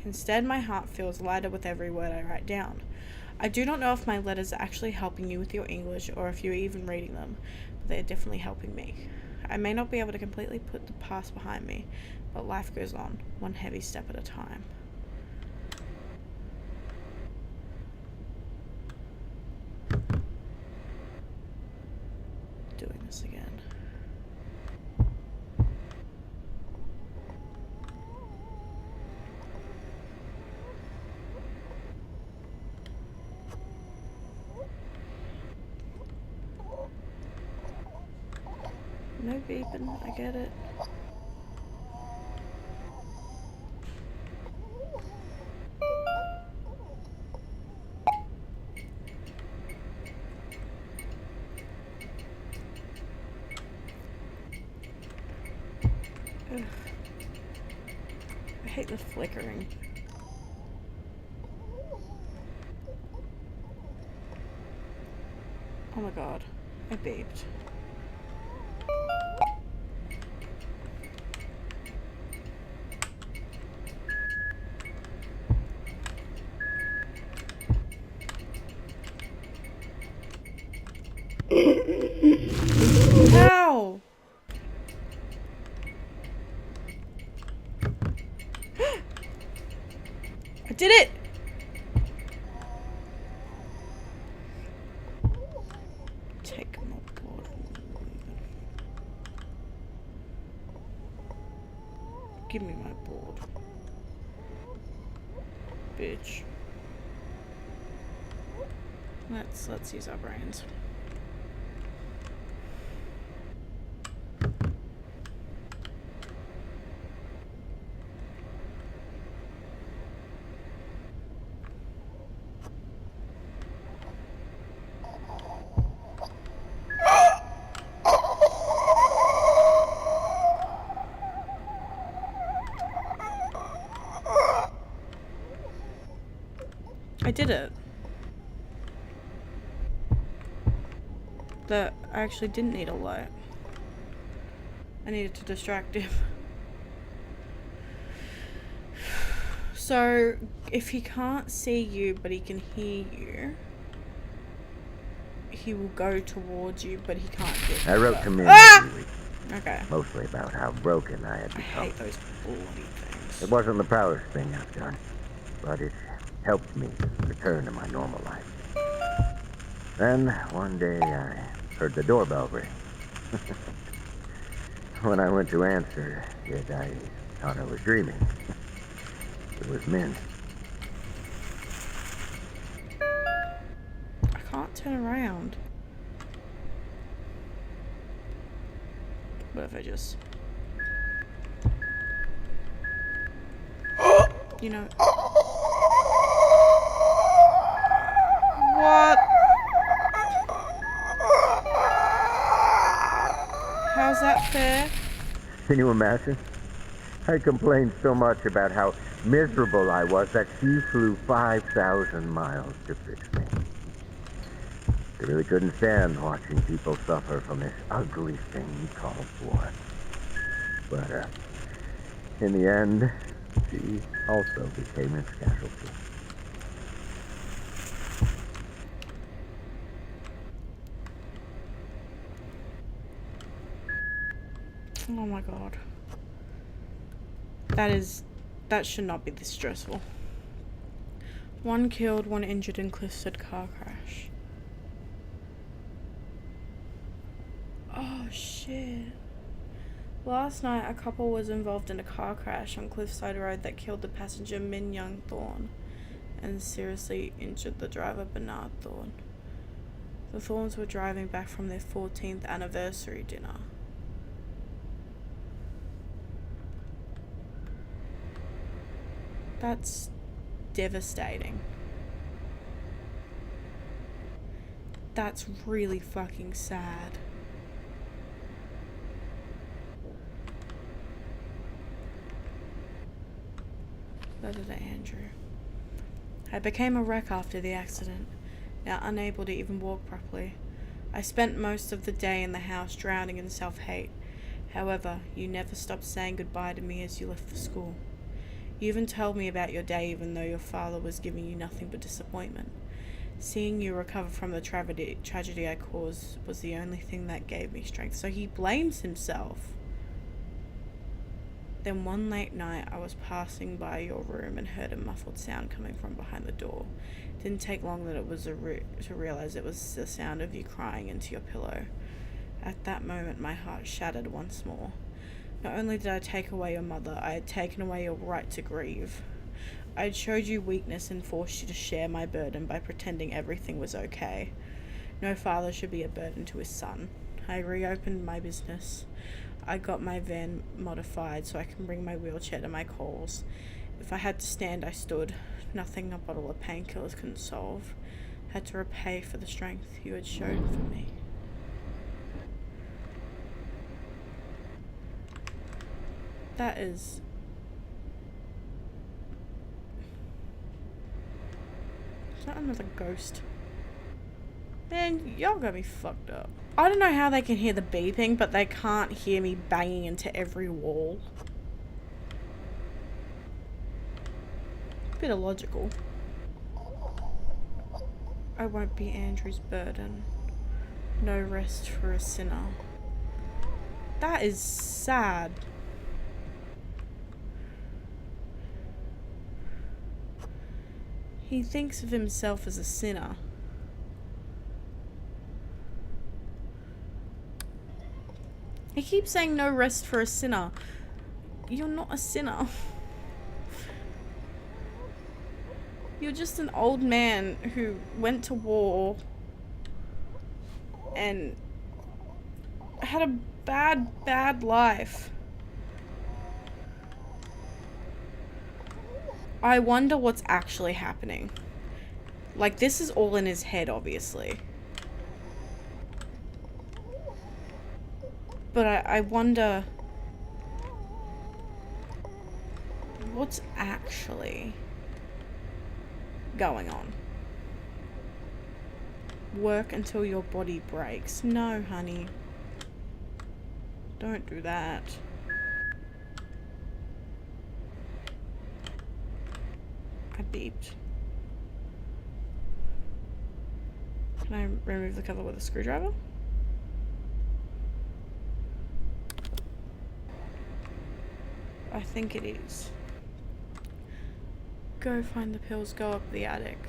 Instead, my heart feels lighter with every word I write down. I do not know if my letters are actually helping you with your English or if you're even reading them, but they are definitely helping me. I may not be able to completely put the past behind me, but life goes on, one heavy step at a time. Doing this again. No beeping, I get it. Ugh. I hate the flickering. Oh my god, I beeped. How? I did it! Take my board. Give me my board. Bitch. Let's use our brains. I did it. I actually didn't need a light. I needed to distract him. So, if he can't see you, but he can hear you, he will go towards you, but he can't get you. I wrote to Min every week, Okay. mostly about how broken I had I become. hate those bloody things. It wasn't the proudest thing I've done, but it helped me return to my normal life. Then, one day, I heard the doorbell ring. When I went to answer it, I thought I was dreaming. It was Min. I can't turn around. What if I just... You know... What? How's that fair? Can you imagine? I complained so much about how miserable I was that she flew 5,000 miles to fix me. I really couldn't stand watching people suffer from this ugly thing called war. But, in the end, she also became its casualty. Oh my god. That should not be this stressful. 1 killed, 1 injured in Cliffside car crash. Oh shit. Last night, a couple was involved in a car crash on Cliffside Road that killed the passenger Min Young Thorne and seriously injured the driver Bernard Thorne. The Thornes were driving back from their 14th anniversary dinner. That's devastating. That's really fucking sad. Letter to Andrew. I became a wreck after the accident, now unable to even walk properly. I spent most of the day in the house drowning in self-hate. However, you never stopped saying goodbye to me as you left for school. You even told me about your day even though your father was giving you nothing but disappointment. Seeing you recover from the tragedy I caused was the only thing that gave me strength. So he blames himself. Then one late night, I was passing by your room and heard a muffled sound coming from behind the door. It didn't take long that it was to realize it was the sound of you crying into your pillow. At that moment, my heart shattered once more. Not only did I take away your mother, I had taken away your right to grieve. I had showed you weakness and forced you to share my burden by pretending everything was okay. No father should be a burden to his son. I reopened my business. I got my van modified so I can bring my wheelchair to my calls. If I had to stand, I stood. Nothing a bottle of painkillers couldn't solve. Had to repay for the strength you had shown for me. That is... Is that another ghost? Man, y'all got me fucked up. I don't know how they can hear the beeping, but they can't hear me banging into every wall. Bit illogical. I won't be Andrew's burden. No rest for a sinner. That is sad. He thinks of himself as a sinner. He keeps saying no rest for a sinner. You're not a sinner. You're just an old man who went to war and had a bad life. I wonder what's actually happening. Like, this is all in his head, obviously. But I wonder what's actually going on. Work until your body breaks. No, honey. Don't do that. I beeped. Can I remove the cover with a screwdriver? I think it is. Go find the pills, go up the attic.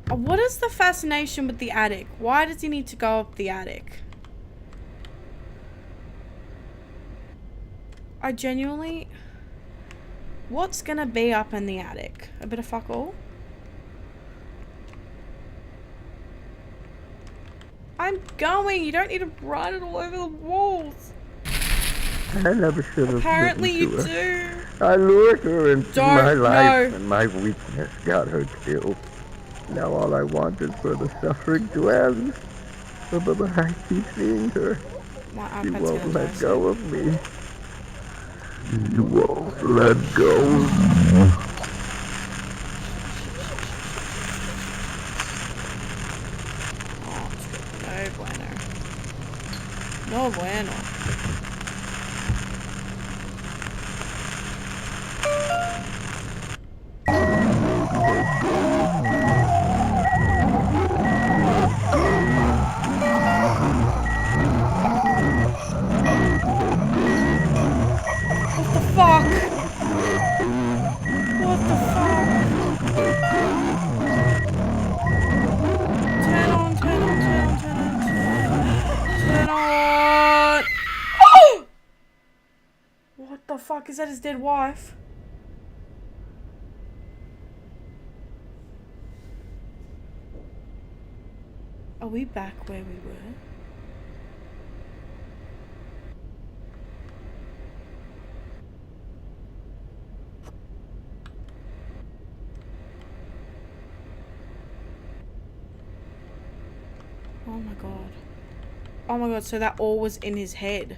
Oh, what is the fascination with the attic? Why does he need to go up the attic? I genuinely... What's gonna be up in the attic? A bit of fuck all? I'm going! You don't need to write it all over the walls! I never should have. Apparently you her. do! I lured her into my life, no. and my weakness got her killed. Now all I want is for the suffering to end. But I keep seeing her. She won't let go of me. She won't let go. Oh, no bueno. No bueno. Fuck! What the fuck? Turn on. Oh! What the fuck? Is that his dead wife? Are we back where we were? Oh my god. Oh my god, so that all was in his head.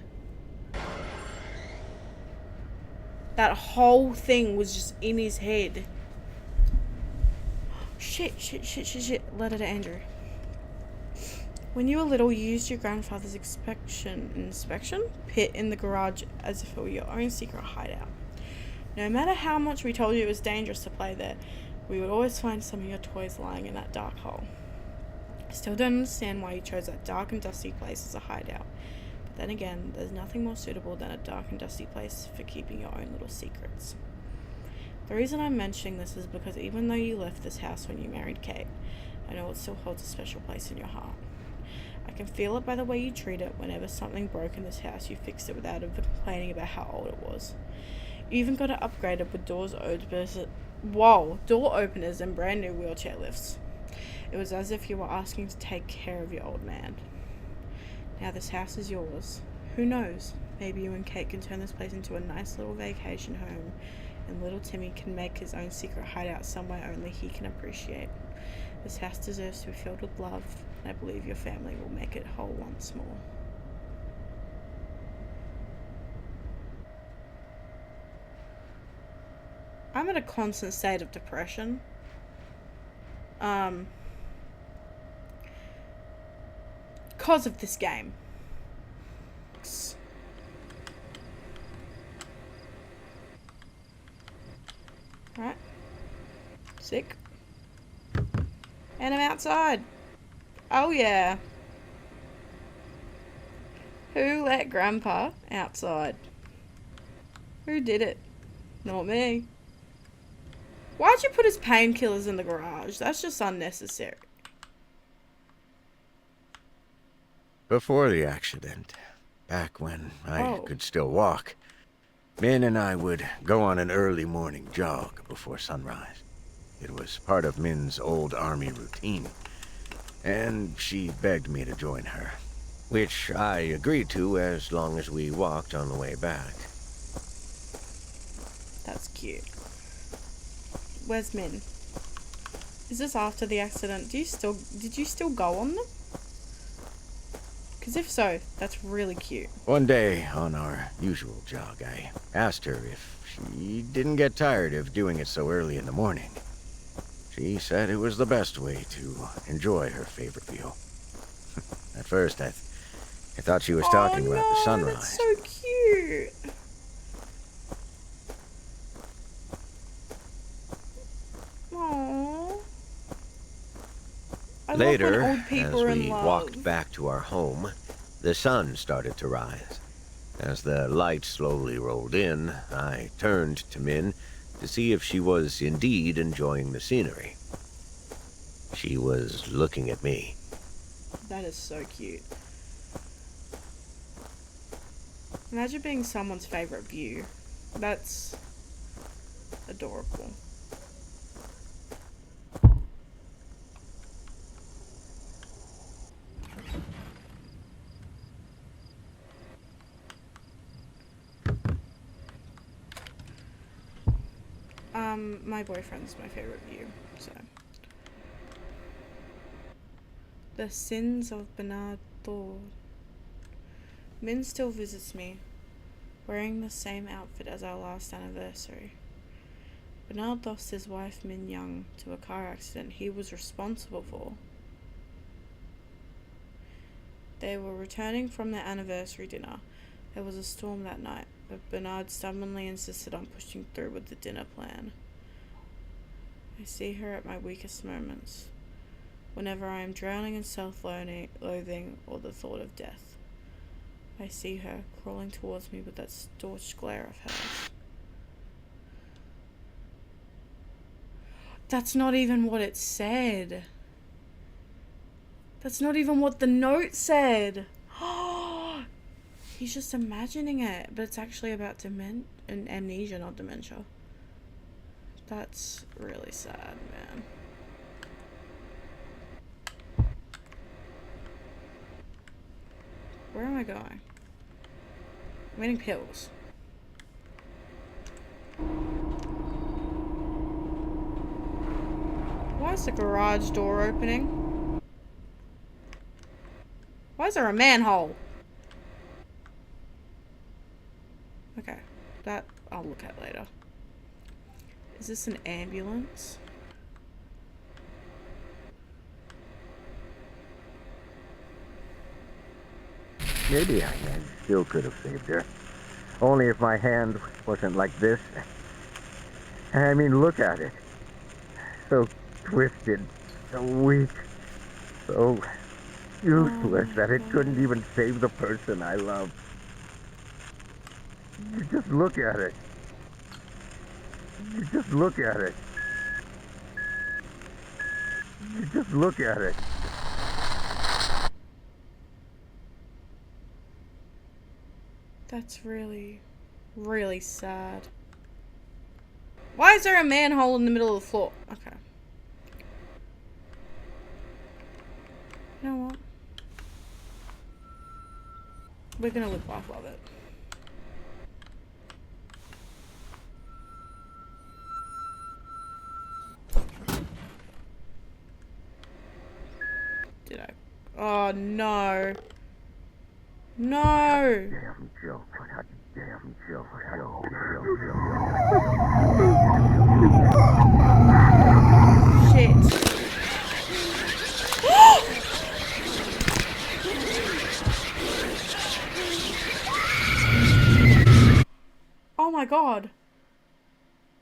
That whole thing was just in his head. Shit. Letter to Andrew. When you were little, you used your grandfather's inspection pit in the garage as if it were your own secret hideout. No matter how much we told you it was dangerous to play there, we would always find some of your toys lying in that dark hole. I still don't understand why you chose that dark and dusty place as a hideout. But then again, there's nothing more suitable than a dark and dusty place for keeping your own little secrets. The reason I'm mentioning this is because even though you left this house when you married Kate, I know it still holds a special place in your heart. I can feel it by the way you treat it. Whenever something broke in this house, you fixed it without ever complaining about how old it was. You even got it upgraded with door openers and brand new wheelchair lifts. It was as if you were asking to take care of your old man. Now this house is yours. Who knows? Maybe you and Kate can turn this place into a nice little vacation home, and little Timmy can make his own secret hideout somewhere only he can appreciate. This house deserves to be filled with love, and I believe your family will make it whole once more. I'm in a constant state of depression. Because of this game. Right. Sick. And I'm outside. Oh yeah. Who let Grandpa outside? Who did it? Not me. Why'd you put his painkillers in the garage? That's just unnecessary. Before the accident, back when I could still walk, Min and I would go on an early morning jog before sunrise. It was part of Min's old army routine, and she begged me to join her, which I agreed to as long as we walked on the way back. That's cute. Where's Min? Is this after the accident? Did you still go on them? Because if so, that's really cute. One day, on our usual jog, I asked her if she didn't get tired of doing it so early in the morning. She said it was the best way to enjoy her favorite view. At first, I thought she was talking about the sunrise. That's so cute. Aww. Later, as we walked back to our home, the sun started to rise. As the light slowly rolled in, I turned to Min to see if she was indeed enjoying the scenery. She was looking at me. That is so cute. Imagine being someone's favorite view. That's adorable. My boyfriend's my favorite view, so. The sins of Bernard Thorne. Min still visits me, wearing the same outfit as our last anniversary. Bernard lost his wife Min young to a car accident he was responsible for. They were returning from their anniversary dinner. There was a storm that night, but Bernard stubbornly insisted on pushing through with the dinner plan. I see her at my weakest moments, whenever I am drowning in self-loathing or the thought of death. I see her crawling towards me with that scorched glare of hers. That's not even what it said. That's not even what the note said. He's just imagining it, but it's actually about amnesia, not dementia. That's really sad, man. Where am I going? I'm getting pills. Why is the garage door opening? Why is there a manhole? Okay, that I'll look at later. Is this an ambulance? Maybe I still could have saved her. Only if my hand wasn't like this. I mean, look at it. So twisted, so weak, so useless that it couldn't even save the person I love. You just look at it. You just look at it. You just look at it. That's really, really sad. Why is there a manhole in the middle of the floor? Okay. You know what? We're gonna live life of it. Did I? Oh no. No. Damn joke. Damn joke. Shit. Oh my god.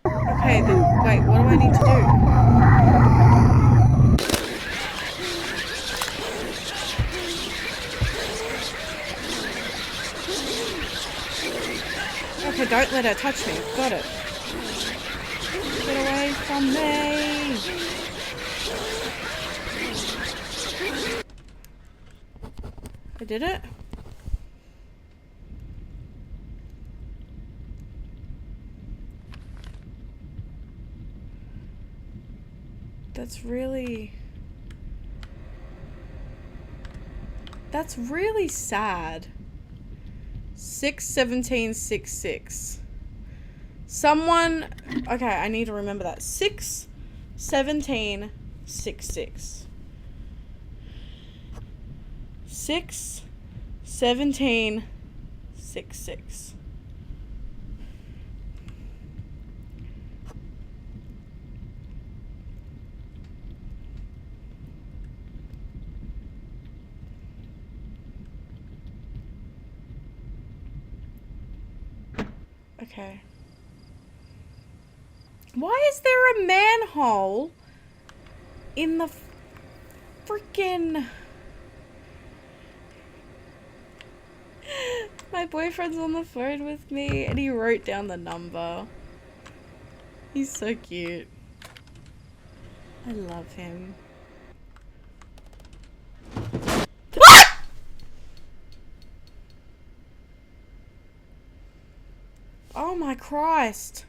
Okay, then wait, what do I need to do? Okay, don't let her touch me. Got it. Get away from me. I did it. That's really sad. 6/17/66. Someone, okay, I need to remember that. 6/17/66. 6/17/66. Okay. Why is there a manhole in the freaking... My boyfriend's on the phone with me and he wrote down the number. He's so cute. I love him. Oh my Christ.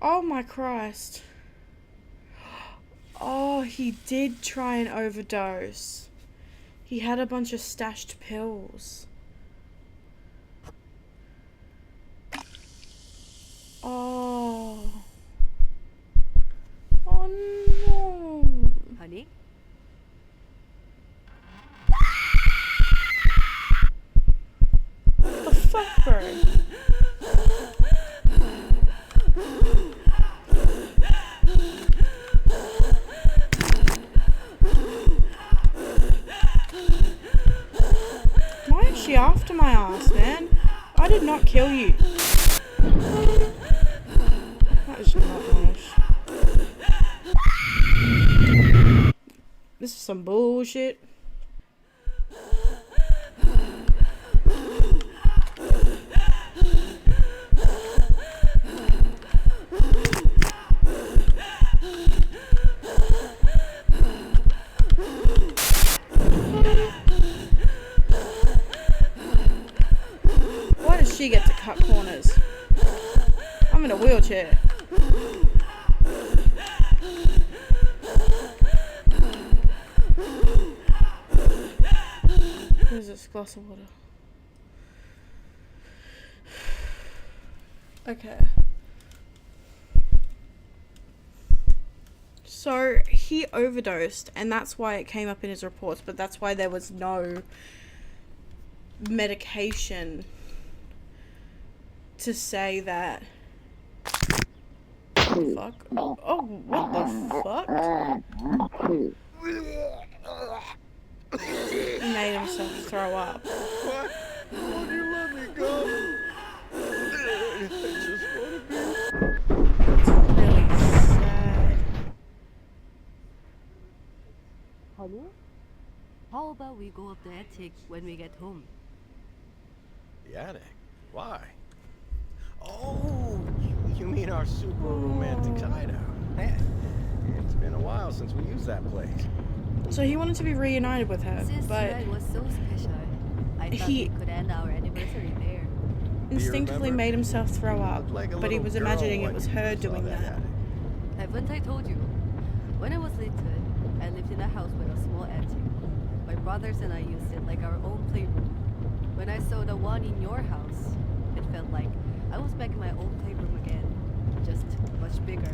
Oh my Christ. Oh, he did try and overdose. He had a bunch of stashed pills. Oh. Oh no. Honey? What the fuck, bro? Why is she after my ass, man? I did not kill you. That is not nice. This is some bullshit. Why does she get to cut corners? I'm in a wheelchair. Where's this glass of water? Okay. So he overdosed, and that's why it came up in his reports, but that's why there was no medication to say that. What the fuck? Oh, what the fuck? He made himself throw up. What? Won't you let me go? I just want to be... It's really sad. Honey, how about we go up the attic when we get home? The attic? Why? Oh, you mean our super romantic hideout. Man, it's been a while since we used that place. So he wanted to be reunited with her, Since but tonight was so special, I thought he- we could end our anniversary there. instinctively remember? made himself throw up. Looked like a But he little was girl imagining it when was you her first saw doing that. attic. Haven't I told you? When I was little, I lived in a house with a small attic. My brothers and I used it like our own playroom. When I saw the one in your house, it felt like I was back in my old playroom again, just much bigger.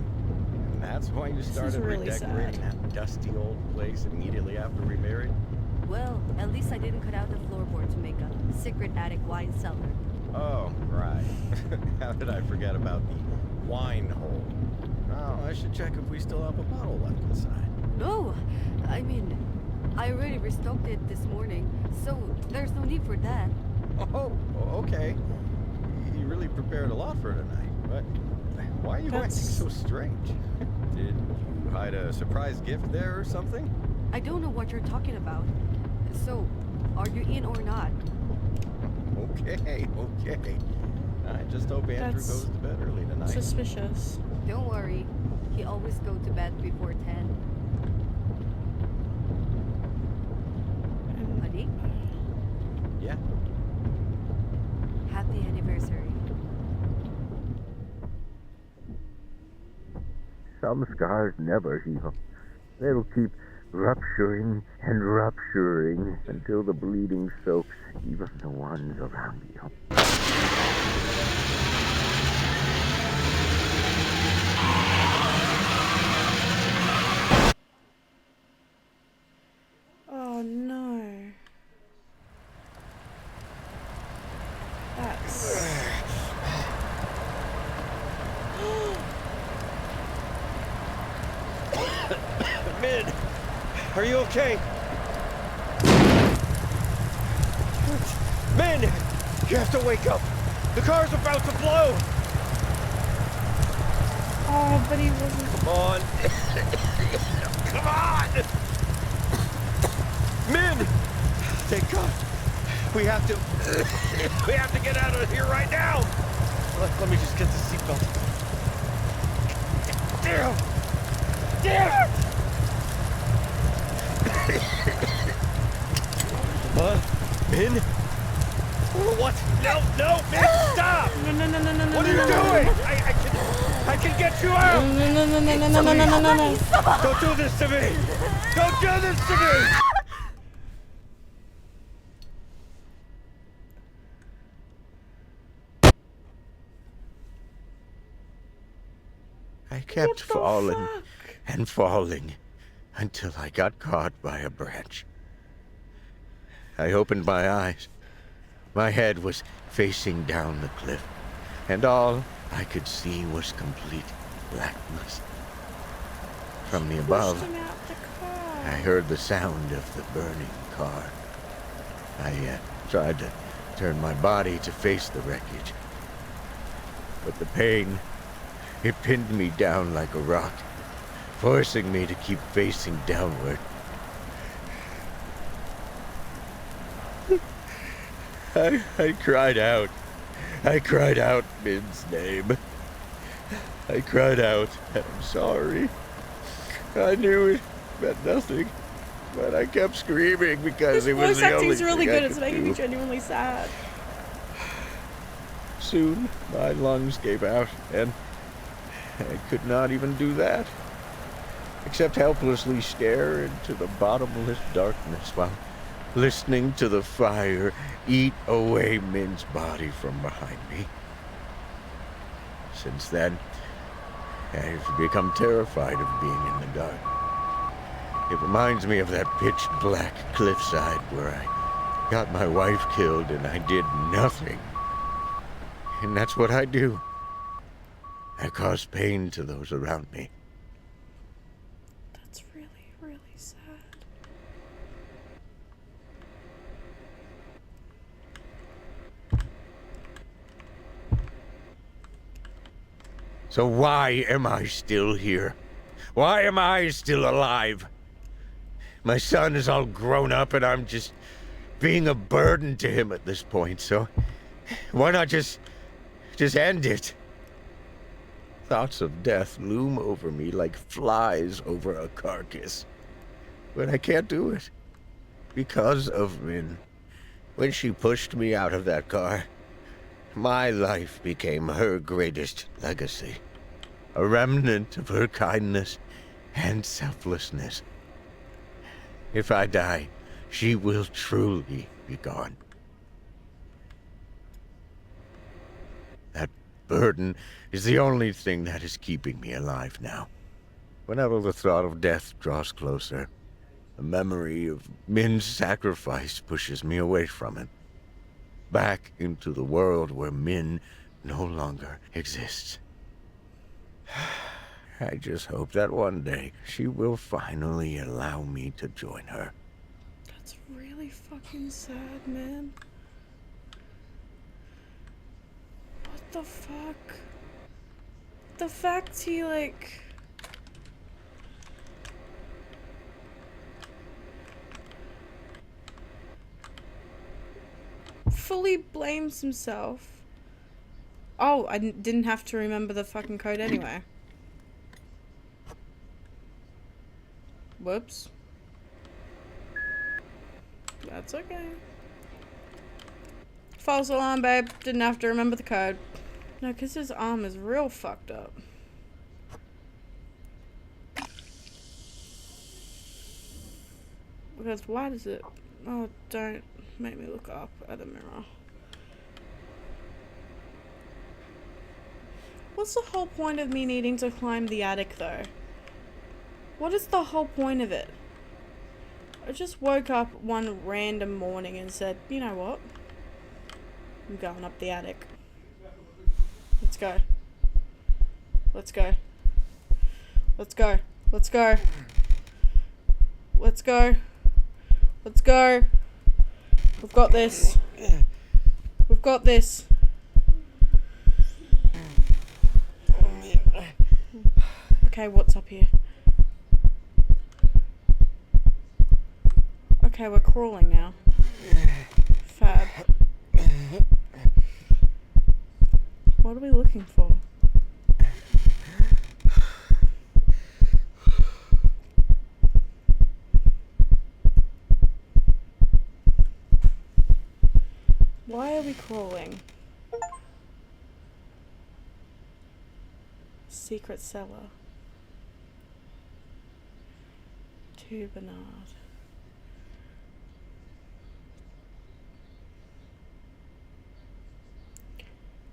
And that's why you started really redecorating sad. that dusty old place immediately after we married? Well, at least I didn't cut out the floorboard to make a secret attic wine cellar. Oh, right. How did I forget about the wine hole? Oh, I should check if we still have a bottle left inside. No, I mean, I already restocked it this morning, so there's no need for that. Oh, okay. You really prepared a lot for tonight, but why are you acting That's- so strange? Did you hide a surprise gift there or something? I don't know what you're talking about. So, are you in or not? Okay. I just hope Andrew That's goes to bed early tonight. Suspicious. Don't worry, he always go to bed before 10. And, Honey, Yeah. happy anniversary. Some scars never heal. They'll keep rupturing and rupturing until the bleeding soaks even the ones around you. oh no. That's... Min, are you okay? Min, you have to wake up. The car's about to blow. Oh, but he wasn't... Come on. Come on. Min, thank God. We have to get out of here right now. Let me just get the seatbelt. Damn. Min? What? No, Min, stop! No. What are you doing? I can get you out! No. Don't do this to me! Don't do this to me! I kept falling and falling until I got caught by a branch. I opened my eyes. My head was facing down the cliff, and all I could see was complete blackness. From the above, Pushed him out the car. I heard the sound of the burning car. I tried to turn my body to face the wreckage, but the pain, it pinned me down like a rock, forcing me to keep facing downward. I cried out. I cried out Min's name. I cried out, I'm sorry. I knew it meant nothing, but I kept screaming because His it was voice the only acting's really thing I good. It's could making me do. genuinely sad. Soon, my lungs gave out, and I could not even do that, except helplessly stare into the bottomless darkness while listening to the fire eat away Min's body from behind me. Since then, I've become terrified of being in the dark. It reminds me of that pitch-black cliffside where I got my wife killed and I did nothing. And that's what I do. I cause pain to those around me. That's really, really sad. So why am I still here? Why am I still alive? My son is all grown up and I'm just being a burden to him at this point, so why not just end it? Thoughts of death loom over me like flies over a carcass. But I can't do it. Because of Min. When she pushed me out of that car, my life became her greatest legacy. A remnant of her kindness and selflessness. If I die, she will truly be gone. That burden is the only thing that is keeping me alive now. Whenever the thought of death draws closer, the memory of Min's sacrifice pushes me away from it. Back into the world where Min no longer exists. I just hope that one day she will finally allow me to join her. That's really fucking sad, man. What the fuck? The fact he, like... fully blames himself. Oh, I didn't have to remember the fucking code anyway. Whoops. That's okay. False alarm, babe. Didn't have to remember the code. No, because his arm is real fucked up. Because why does it... Oh, don't make me look up at a mirror. What's the whole point of me needing to climb the attic, though? What is the whole point of it? I just woke up one random morning and said, you know what? I'm going up the attic. Let's go. Let's go. Let's go. Let's go. Let's go. Let's go. We've got this. We've got this. Okay, what's up here? Okay, we're crawling now. Fab. What are we looking for? Why are we crawling? Secret cellar. To Bernard.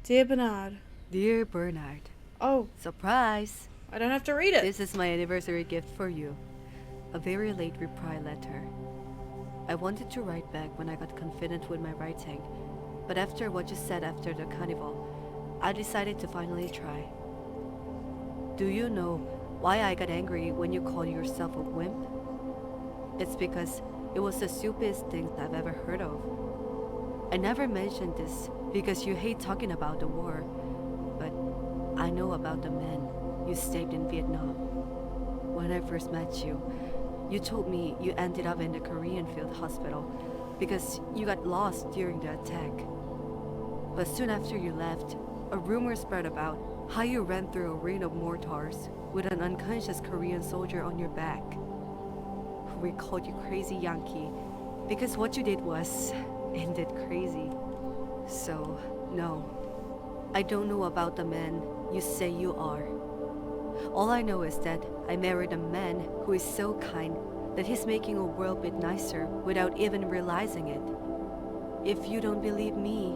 Dear Bernard. Dear Bernard. Oh, Surprise! I don't have to read it. This is my anniversary gift for you. A very late reply letter. I wanted to write back when I got confident with my writing, but after what you said after the carnival, I decided to finally try. Do you know why I got angry when you called yourself a wimp? It's because it was the stupidest thing I've ever heard of. I never mentioned this because you hate talking about the war, but I know about the men you saved in Vietnam. When I first met you, you told me you ended up in the Korean field hospital because you got lost during the attack. But soon after you left, a rumor spread about how you ran through a rain of mortars with an unconscious Korean soldier on your back. We called you Crazy Yankee because what you did was indeed crazy. So, no, I don't know about the man you say you are. All I know is that I married a man who is so kind that he's making a world a bit nicer without even realizing it. If you don't believe me,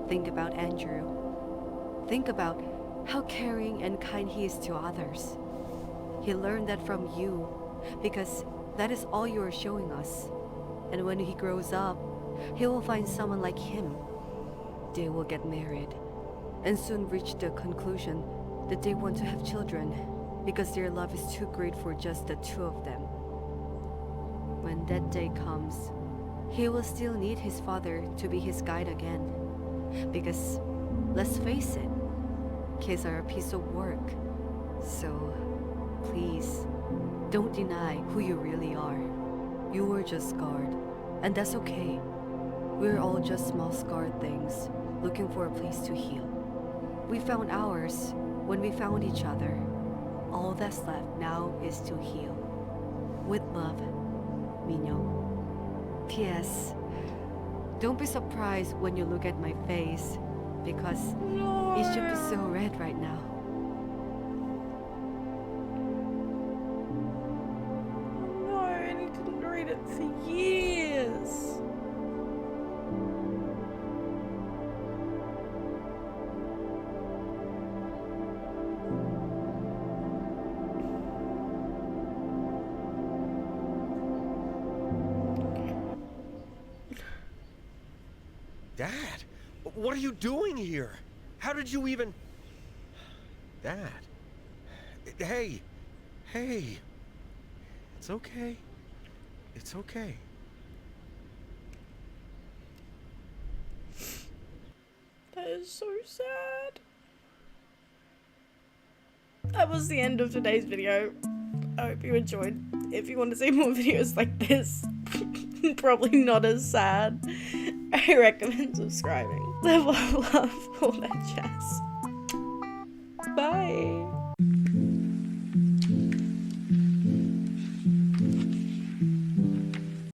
think about Andrew. Think about how caring and kind he is to others. He learned that from you because that is all you are showing us. And when he grows up, he will find someone like him. They will get married and soon reach the conclusion that they want to have children because their love is too great for just the two of them. When that day comes, he will still need his father to be his guide again. Because, let's face it, kids are a piece of work. So, please, don't deny who you really are. You were just scarred, and that's okay. We're all just small scarred things, looking for a place to heal. We found ours when we found each other. All that's left now is to heal. With love, Minyoung. P.S. Don't be surprised when you look at my face, because No. it should be so red right now. No, I didn't read it for years. Dad, what are you doing here? How did you even... Dad. Hey. It's okay. It's okay. That is so sad. That was the end of today's video. I hope you enjoyed. If you want to see more videos like this, probably not as sad, I recommend subscribing. Level of love, all that jazz. Bye.